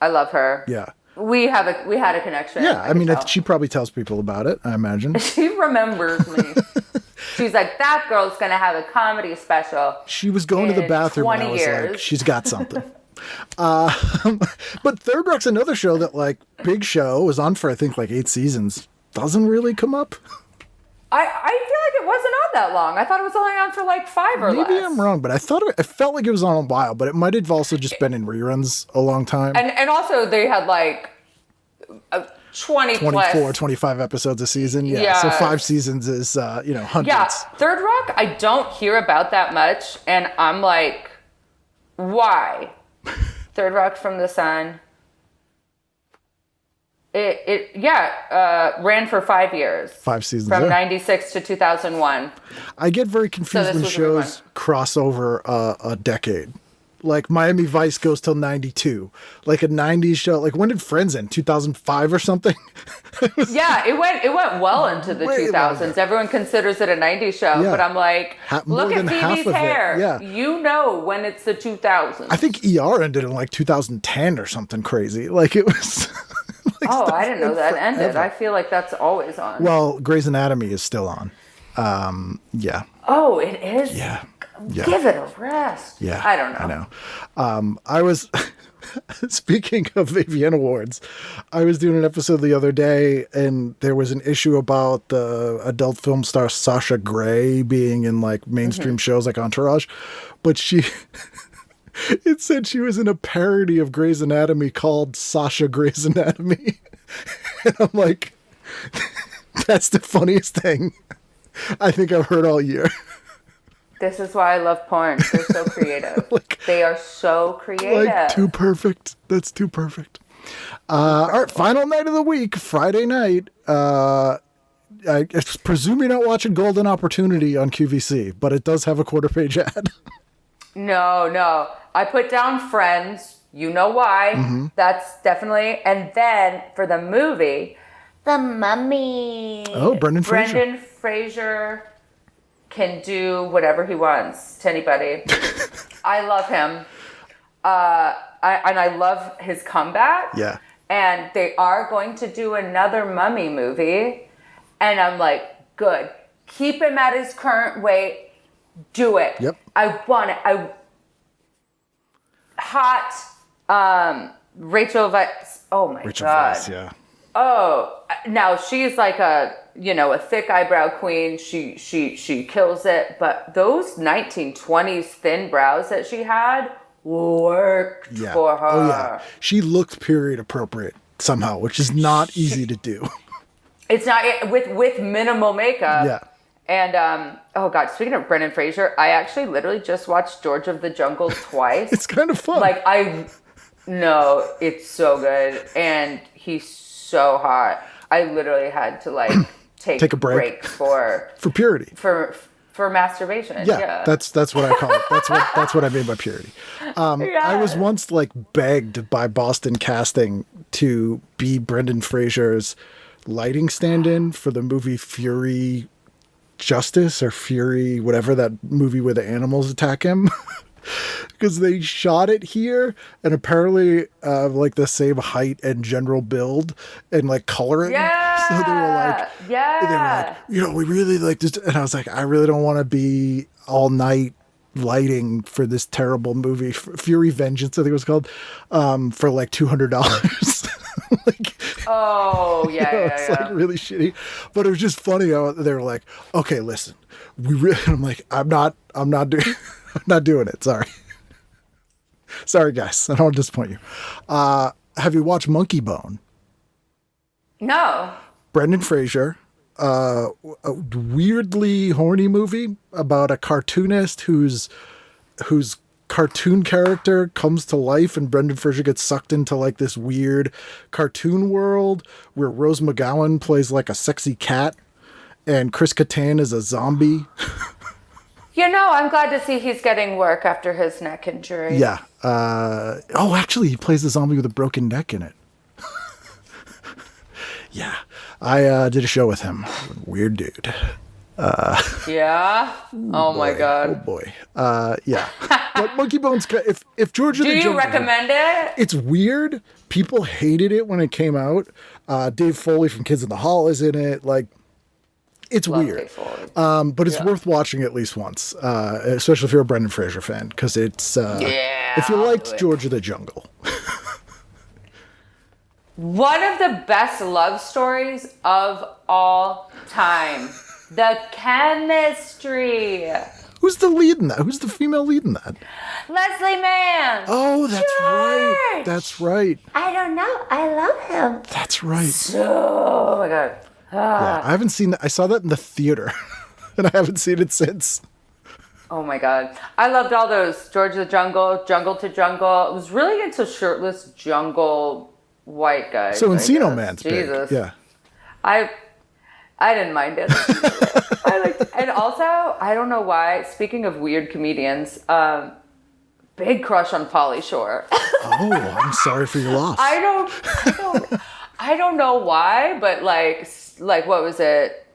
[SPEAKER 5] I love her.
[SPEAKER 3] Yeah.
[SPEAKER 5] We had a connection.
[SPEAKER 3] Yeah, I mean,
[SPEAKER 5] tell.
[SPEAKER 3] she probably tells people about it, I imagine.
[SPEAKER 5] She remembers me. She's like, that girl's gonna have a comedy special.
[SPEAKER 3] She was going to the
[SPEAKER 5] in
[SPEAKER 3] bathroom, and
[SPEAKER 5] 20
[SPEAKER 3] I was
[SPEAKER 5] years.
[SPEAKER 3] like, she's got something. But Third Rock's another show that, like, big show, was on for, I think, like 8 seasons. Doesn't really come up.
[SPEAKER 5] I feel like it wasn't on that long. I thought it was only on for like 5 or less.
[SPEAKER 3] Maybe I'm wrong, but I felt like it was on a while, but it might have also just been in reruns a long time.
[SPEAKER 5] And also they had like 20
[SPEAKER 3] 24,
[SPEAKER 5] plus.
[SPEAKER 3] 25 episodes a season. Yeah.
[SPEAKER 5] Yeah.
[SPEAKER 3] So 5 seasons is, hundreds.
[SPEAKER 5] Yeah, Third Rock, I don't hear about that much, and I'm like, why? Third Rock from the Sun. It ran for 5 years.
[SPEAKER 3] 5 seasons.
[SPEAKER 5] From
[SPEAKER 3] yeah.
[SPEAKER 5] 96 to 2001.
[SPEAKER 3] I get very confused
[SPEAKER 5] this
[SPEAKER 3] when
[SPEAKER 5] was a good
[SPEAKER 3] shows cross over a decade. Like, Miami Vice goes till 92. Like, a 90s show. Like, when did Friends end? 2005 or something?
[SPEAKER 5] Yeah, it went well into the
[SPEAKER 3] Way
[SPEAKER 5] 2000s.
[SPEAKER 3] longer.
[SPEAKER 5] Everyone considers it a 90s show,
[SPEAKER 3] Yeah.
[SPEAKER 5] but I'm like,
[SPEAKER 3] More
[SPEAKER 5] look at
[SPEAKER 3] than half
[SPEAKER 5] Phoebe's
[SPEAKER 3] of it,
[SPEAKER 5] hair.
[SPEAKER 3] yeah.
[SPEAKER 5] You know when it's the 2000s.
[SPEAKER 3] I think ER ended in, like, 2010 or something crazy. Like, it was... like,
[SPEAKER 5] Oh,
[SPEAKER 3] stuff
[SPEAKER 5] I didn't know that
[SPEAKER 3] forever.
[SPEAKER 5] ended. I feel like that's always on.
[SPEAKER 3] Well, Grey's Anatomy is still on. Yeah.
[SPEAKER 5] Oh, it is?
[SPEAKER 3] Yeah. Yeah.
[SPEAKER 5] Give it a rest.
[SPEAKER 3] Yeah.
[SPEAKER 5] I don't know.
[SPEAKER 3] I know. I was, speaking of AVN Awards, I was doing an episode the other day, and there was an issue about the adult film star Sasha Grey being in, like, mainstream shows like Entourage. But it said she was in a parody of Grey's Anatomy called Sasha Grey's Anatomy. And I'm like, that's the funniest thing I think I've heard all year.
[SPEAKER 5] This is why I love porn. They're so creative.
[SPEAKER 3] Like-
[SPEAKER 5] they are so creative.
[SPEAKER 3] Like, too perfect. That's too perfect. All right, final night of the week, Friday night. I presume you're not watching Golden Opportunity on QVC, but it does have a quarter-page ad.
[SPEAKER 5] No. I put down Friends. You know why.
[SPEAKER 3] Mm-hmm.
[SPEAKER 5] That's definitely. And then for the movie, The Mummy.
[SPEAKER 3] Oh, Brendan Fraser.
[SPEAKER 5] Brendan Fraser can do whatever he wants to anybody. I love him. I love his comeback.
[SPEAKER 3] Yeah.
[SPEAKER 5] And they are going to do another Mummy movie. And I'm like, good. Keep him at his current weight. Do it.
[SPEAKER 3] Yep.
[SPEAKER 5] I want it. Rachel Weisz. Oh my
[SPEAKER 3] Rachel
[SPEAKER 5] God.
[SPEAKER 3] Weisz, yeah.
[SPEAKER 5] Oh, now she's like a thick eyebrow queen. She kills it. But those 1920s thin brows that she had worked
[SPEAKER 3] Yeah.
[SPEAKER 5] for her.
[SPEAKER 3] Oh, yeah. She looked period appropriate somehow, which is not easy to do.
[SPEAKER 5] It's not with minimal makeup.
[SPEAKER 3] Yeah.
[SPEAKER 5] And oh God, speaking of Brendan Fraser, I actually literally just watched George of the Jungle twice.
[SPEAKER 3] It's kind of fun.
[SPEAKER 5] Like no, it's so good, and he's so hot. I literally had to like take
[SPEAKER 3] a break.
[SPEAKER 5] breaks for
[SPEAKER 3] purity.
[SPEAKER 5] for masturbation.
[SPEAKER 3] Yeah, that's what I call it. That's what I mean by purity. I was once, like, begged by Boston Casting to be Brendan Fraser's lighting stand-in for the movie Fury Justice or Fury, whatever, that movie where the animals attack him. Because they shot it here, and apparently like the same height and general build and like coloring.
[SPEAKER 5] Yeah.
[SPEAKER 3] So they were like, we really like this. And I was like, I really don't want to be all night lighting for this terrible movie, Fury Vengeance, I think it was called, for like $200. Like,
[SPEAKER 5] Oh yeah,
[SPEAKER 3] it's like really shitty, but it was just funny how they were like, okay, listen, I'm like, I'm not doing it. Sorry guys, I don't want to disappoint you. Have you watched Monkey Bone?
[SPEAKER 5] No.
[SPEAKER 3] Brendan Fraser, a weirdly horny movie about a cartoonist whose cartoon character comes to life and Brendan Fraser gets sucked into like this weird cartoon world where Rose McGowan plays like a sexy cat and Chris Kattan is a zombie.
[SPEAKER 5] You know, I'm glad to see he's getting work after his neck injury.
[SPEAKER 3] Yeah. Actually, he plays the zombie with a broken neck in it. Yeah. I did a show with him. Weird dude.
[SPEAKER 5] Yeah? Oh my
[SPEAKER 3] Oh
[SPEAKER 5] God.
[SPEAKER 3] boy. Yeah. But Monkey Bones, if Georgia
[SPEAKER 5] Do
[SPEAKER 3] the
[SPEAKER 5] you
[SPEAKER 3] Jungle,
[SPEAKER 5] recommend it?
[SPEAKER 3] it's weird. People hated it when it came out. Dave Foley from Kids in the Hall is in it. Like, it's
[SPEAKER 5] Love
[SPEAKER 3] weird.
[SPEAKER 5] Dave Foley.
[SPEAKER 3] But it's worth watching at least once, especially if you're a Brendan Fraser fan, because it's if you
[SPEAKER 5] I'll
[SPEAKER 3] liked
[SPEAKER 5] do it.
[SPEAKER 3] Georgia the Jungle.
[SPEAKER 5] One of the best love stories of all time. The chemistry.
[SPEAKER 3] Who's the lead in that? Who's the female lead in that?
[SPEAKER 5] Leslie Mann.
[SPEAKER 3] Oh, that's right.
[SPEAKER 5] George!
[SPEAKER 3] That's right.
[SPEAKER 5] I don't know. I love him.
[SPEAKER 3] That's right.
[SPEAKER 5] Oh my God.
[SPEAKER 3] Yeah, I haven't seen that. I saw that in the theater, and I haven't seen it since.
[SPEAKER 5] Oh my God. I loved all those. George the Jungle, Jungle to Jungle. I was really into shirtless jungle white guys.
[SPEAKER 3] So
[SPEAKER 5] I
[SPEAKER 3] Encino
[SPEAKER 5] guess.
[SPEAKER 3] Man's
[SPEAKER 5] Jesus.
[SPEAKER 3] big. Yeah.
[SPEAKER 5] I didn't mind it. I liked it. And also, I don't know why, speaking of weird comedians, big crush on Pauly Shore.
[SPEAKER 3] Oh, I'm sorry for your loss.
[SPEAKER 5] I don't know why, but like what was it?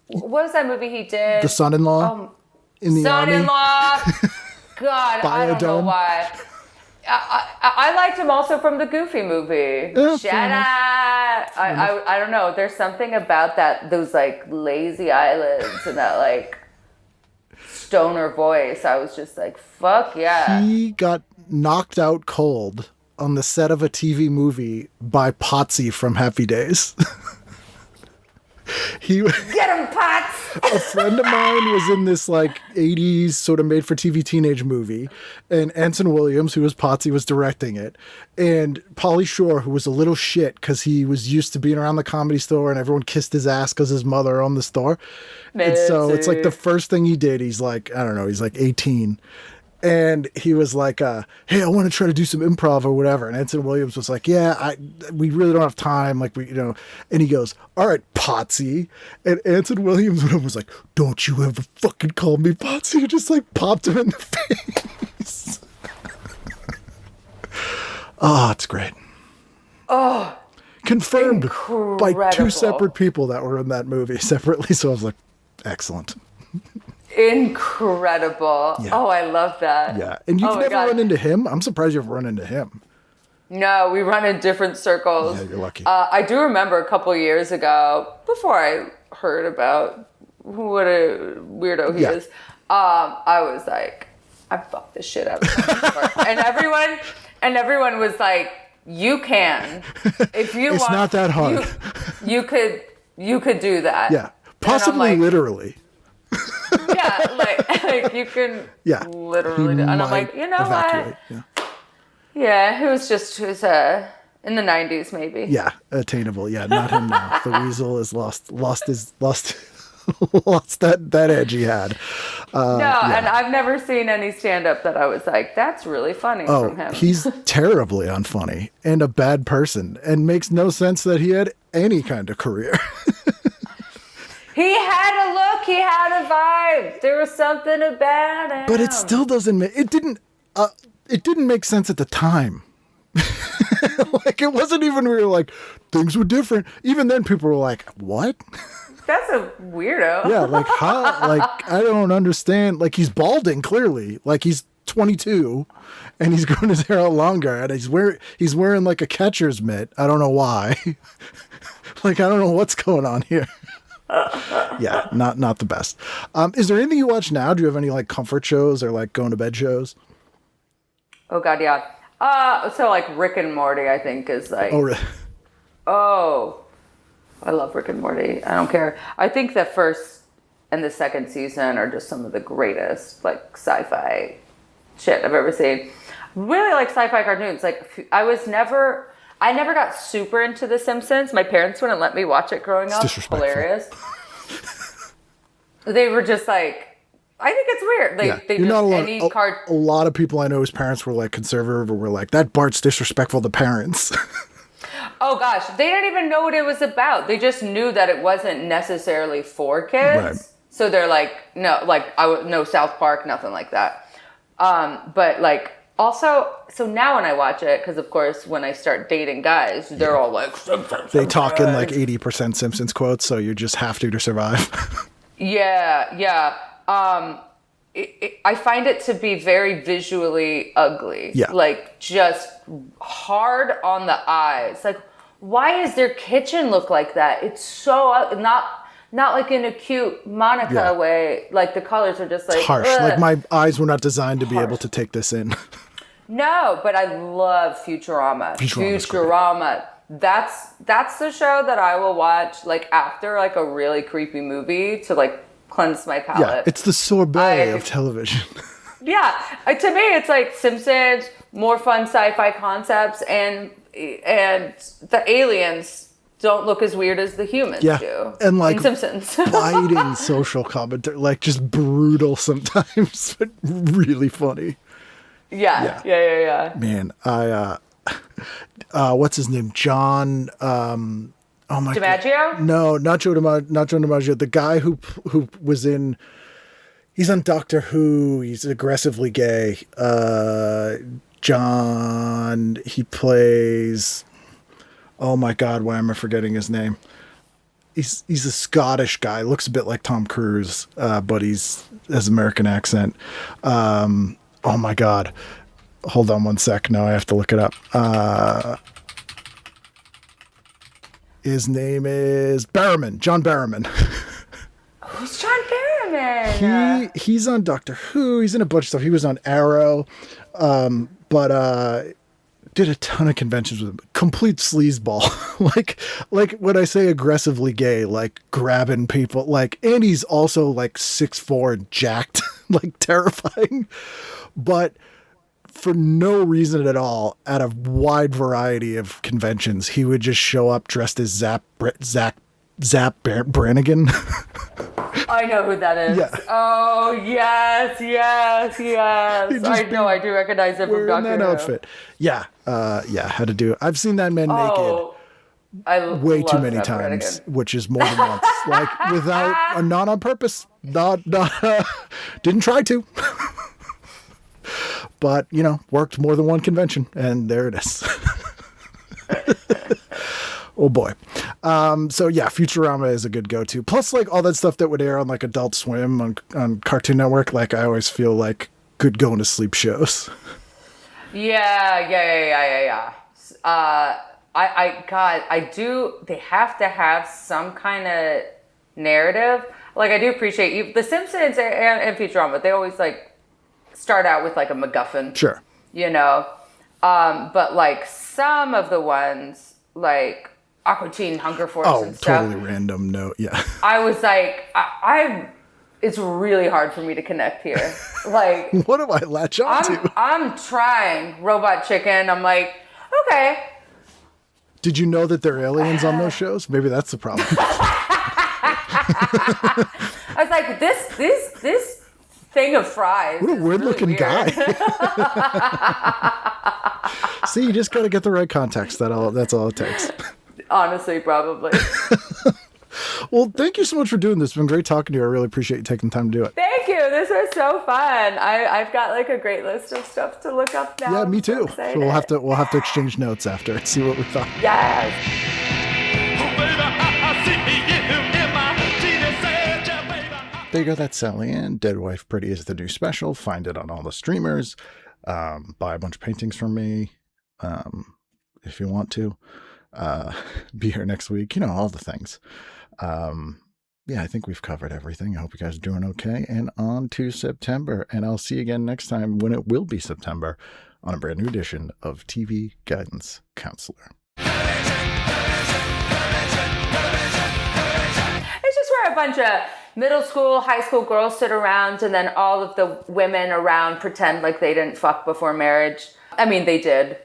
[SPEAKER 5] What was that movie he did?
[SPEAKER 3] The son-in-law in the army.
[SPEAKER 5] Son-in-law. God, I don't know
[SPEAKER 3] Biodome.
[SPEAKER 5] why. I liked him also from the Goofy movie.
[SPEAKER 3] Yeah,
[SPEAKER 5] Shut
[SPEAKER 3] fair
[SPEAKER 5] up. I don't know. There's something about those like lazy eyelids and that like stoner voice. I was just like, fuck yeah.
[SPEAKER 3] He got knocked out cold on the set of a TV movie by Potsy from Happy Days.
[SPEAKER 5] Get him, Potts!
[SPEAKER 3] A friend of mine was in this like 80s sort of made for TV teenage movie, and Anson Williams, who was Potsy, was directing it, and Pauly Shore, who was a little shit because he was used to being around the Comedy Store and everyone kissed his ass because his mother owned the store. And so it's like the first thing he did, he's like, I don't know, he's like 18. And he was like, hey, I want to try to do some improv or whatever. And Anson Williams was like, yeah, we really don't have time. Like, and he goes, all right, Potsy. And Anson Williams was like, don't you ever fucking call me Potsy. He just like popped him in the face. Oh, it's great.
[SPEAKER 5] Oh,
[SPEAKER 3] confirmed by two
[SPEAKER 5] incredible.
[SPEAKER 3] separate people that were in that movie separately. So I was like, excellent.
[SPEAKER 5] Incredible.
[SPEAKER 3] Yeah.
[SPEAKER 5] Oh, I love that.
[SPEAKER 3] Yeah. And you've
[SPEAKER 5] Oh my
[SPEAKER 3] never
[SPEAKER 5] God.
[SPEAKER 3] run into him? I'm surprised you've run into him.
[SPEAKER 5] No, we run in different circles.
[SPEAKER 3] Yeah, you're lucky.
[SPEAKER 5] I do remember a couple years ago, before I heard about what a weirdo he
[SPEAKER 3] Yeah.
[SPEAKER 5] is, I was like, I fucked this shit out of him. and everyone was like, you can. If you
[SPEAKER 3] It's
[SPEAKER 5] want,
[SPEAKER 3] not that hard.
[SPEAKER 5] You could do that.
[SPEAKER 3] Yeah.
[SPEAKER 5] And I'm
[SPEAKER 3] Possibly
[SPEAKER 5] like,
[SPEAKER 3] literally.
[SPEAKER 5] Yeah, like you can
[SPEAKER 3] Yeah.
[SPEAKER 5] literally do. And I'm like, you know
[SPEAKER 3] evacuate.
[SPEAKER 5] what?
[SPEAKER 3] Yeah.
[SPEAKER 5] Yeah, it was in the 90s maybe.
[SPEAKER 3] Yeah, attainable. Yeah, not him now. The weasel has lost that edge he had.
[SPEAKER 5] No, and I've never seen any stand-up that I was like, that's really funny
[SPEAKER 3] Oh,
[SPEAKER 5] from him.
[SPEAKER 3] he's terribly unfunny and a bad person, and makes no sense that he had any kind of career.
[SPEAKER 5] He had a look, he had a vibe. There was something about him.
[SPEAKER 3] But it still doesn't make it didn't make sense at the time. Like, it wasn't even we were like, things were different. Even then people were like, what?
[SPEAKER 5] That's a weirdo.
[SPEAKER 3] Yeah, like how? Like, I don't understand. Like, he's balding clearly. Like, he's 22 and he's growing his hair out longer, and he's wearing like a catcher's mitt. I don't know why. Like, I don't know what's going on here. Yeah, not the best. Is there anything you watch now? Do you have any like comfort shows or like going to bed shows?
[SPEAKER 5] Oh God, yeah. So like Rick and Morty, I think is like.
[SPEAKER 3] Oh, really?
[SPEAKER 5] Oh, I love Rick and Morty. I don't care. I think the first and the second season are just some of the greatest like sci-fi shit I've ever seen. Really like sci-fi cartoons. Like I never got super into The Simpsons. My parents wouldn't let me watch it growing up.
[SPEAKER 3] disrespectful.
[SPEAKER 5] Hilarious. They were just like, I think it's weird. Like, they
[SPEAKER 3] You're
[SPEAKER 5] just,
[SPEAKER 3] not alone.
[SPEAKER 5] any
[SPEAKER 3] A lot of people I know whose parents were like conservative or were like, that Bart's disrespectful to parents.
[SPEAKER 5] Oh gosh, they didn't even know what it was about. They just knew that it wasn't necessarily for kids.
[SPEAKER 3] Right.
[SPEAKER 5] So they're like, no, like no South Park, nothing like that. But like also, so now when I watch it, because of course when I start dating guys, they're all like, Simpsons.
[SPEAKER 3] They talk in like 80% Simpsons quotes, so you just have to survive.
[SPEAKER 5] Yeah. I find it to be very visually ugly.
[SPEAKER 3] Yeah.
[SPEAKER 5] Like just hard on the eyes. Like, why does their kitchen look like that? It's so not like in a cute Monica way. Like the colors are just like
[SPEAKER 3] Harsh.
[SPEAKER 5] ugh.
[SPEAKER 3] Like my eyes were not designed to be able to take this in.
[SPEAKER 5] No, but I love Futurama.
[SPEAKER 3] Futurama's
[SPEAKER 5] Futurama. That's the show that I will watch like after like a really creepy movie to like cleanse my palate.
[SPEAKER 3] Yeah, it's the sorbet of television.
[SPEAKER 5] Yeah, to me, it's like Simpsons, more fun sci-fi concepts, and the aliens don't look as weird as the humans do.
[SPEAKER 3] And like
[SPEAKER 5] in Simpsons,
[SPEAKER 3] biting social commentary, like just brutal sometimes, but really funny.
[SPEAKER 5] Yeah.
[SPEAKER 3] Man, what's his name? John. Oh my
[SPEAKER 5] DiMaggio?
[SPEAKER 3] God. No, not Joe DiMaggio. The guy who was in. He's on Doctor Who. He's aggressively gay. John. He plays. Oh my God! Why am I forgetting his name? He's a Scottish guy. Looks a bit like Tom Cruise, but he's has American accent. Oh my God! Hold on one sec. No, I have to look it up. His name is Barrowman. John Barrowman.
[SPEAKER 5] Who's John Barrowman?
[SPEAKER 3] He's on Doctor Who. He's in a bunch of stuff. He was on Arrow, but did a ton of conventions with him. Complete sleazeball. like when I say aggressively gay, like grabbing people. Like, and he's also like 6'4" and jacked, like terrifying. But for no reason at all, at a wide variety of conventions, he would just show up dressed as Zap Brannigan.
[SPEAKER 5] I know who that is. Yeah. Oh, yes. I know, I do recognize it from Doctor Who.
[SPEAKER 3] That outfit. Yeah, had to do it. I've seen that man naked way too many times, which is more than once. Like, without, not on purpose. Not didn't try to. But, worked more than one convention, and there it is. Oh boy. So yeah, Futurama is a good go-to. Plus, like, all that stuff that would air on like Adult Swim on Cartoon Network, like, I always feel like good going to sleep shows.
[SPEAKER 5] Yeah. I do. They have to have some kind of narrative. Like, I do appreciate The Simpsons and Futurama. They always like start out with like a MacGuffin.
[SPEAKER 3] Sure.
[SPEAKER 5] But like some of the ones like Aqua Teen Hunger Force and stuff.
[SPEAKER 3] Totally random note. Yeah.
[SPEAKER 5] I was like, it's really hard for me to connect here. Like,
[SPEAKER 3] what do I latch on to?
[SPEAKER 5] I'm trying Robot Chicken. I'm like, okay.
[SPEAKER 3] Did you know that there are aliens on those shows? Maybe that's the problem.
[SPEAKER 5] I was like, this thing of fries.
[SPEAKER 3] What a weird looking guy. See, you just got to get the right context. That's all it takes.
[SPEAKER 5] Honestly, probably.
[SPEAKER 3] Well, thank you so much for doing this. It's been great talking to you. I really appreciate you taking the time to do it.
[SPEAKER 5] Thank you. This was so fun. I've got like a great list of stuff to look up now.
[SPEAKER 3] Yeah, me too. So we'll have to exchange notes after and see what we thought.
[SPEAKER 5] Yes.
[SPEAKER 3] There you go. That's Sally Ann. Dead Wife Pretty is the new special. Find it on all the streamers. Buy a bunch of paintings from me if you want to. Be here next week. All the things. Yeah, I think we've covered everything. I hope you guys are doing okay. And on to September. And I'll see you again next time when it will be September on a brand new edition of TV Guidance Counselor.
[SPEAKER 5] It's just where a bunch of middle school, high school girls sit around and then all of the women around pretend like they didn't fuck before marriage. I mean, they did.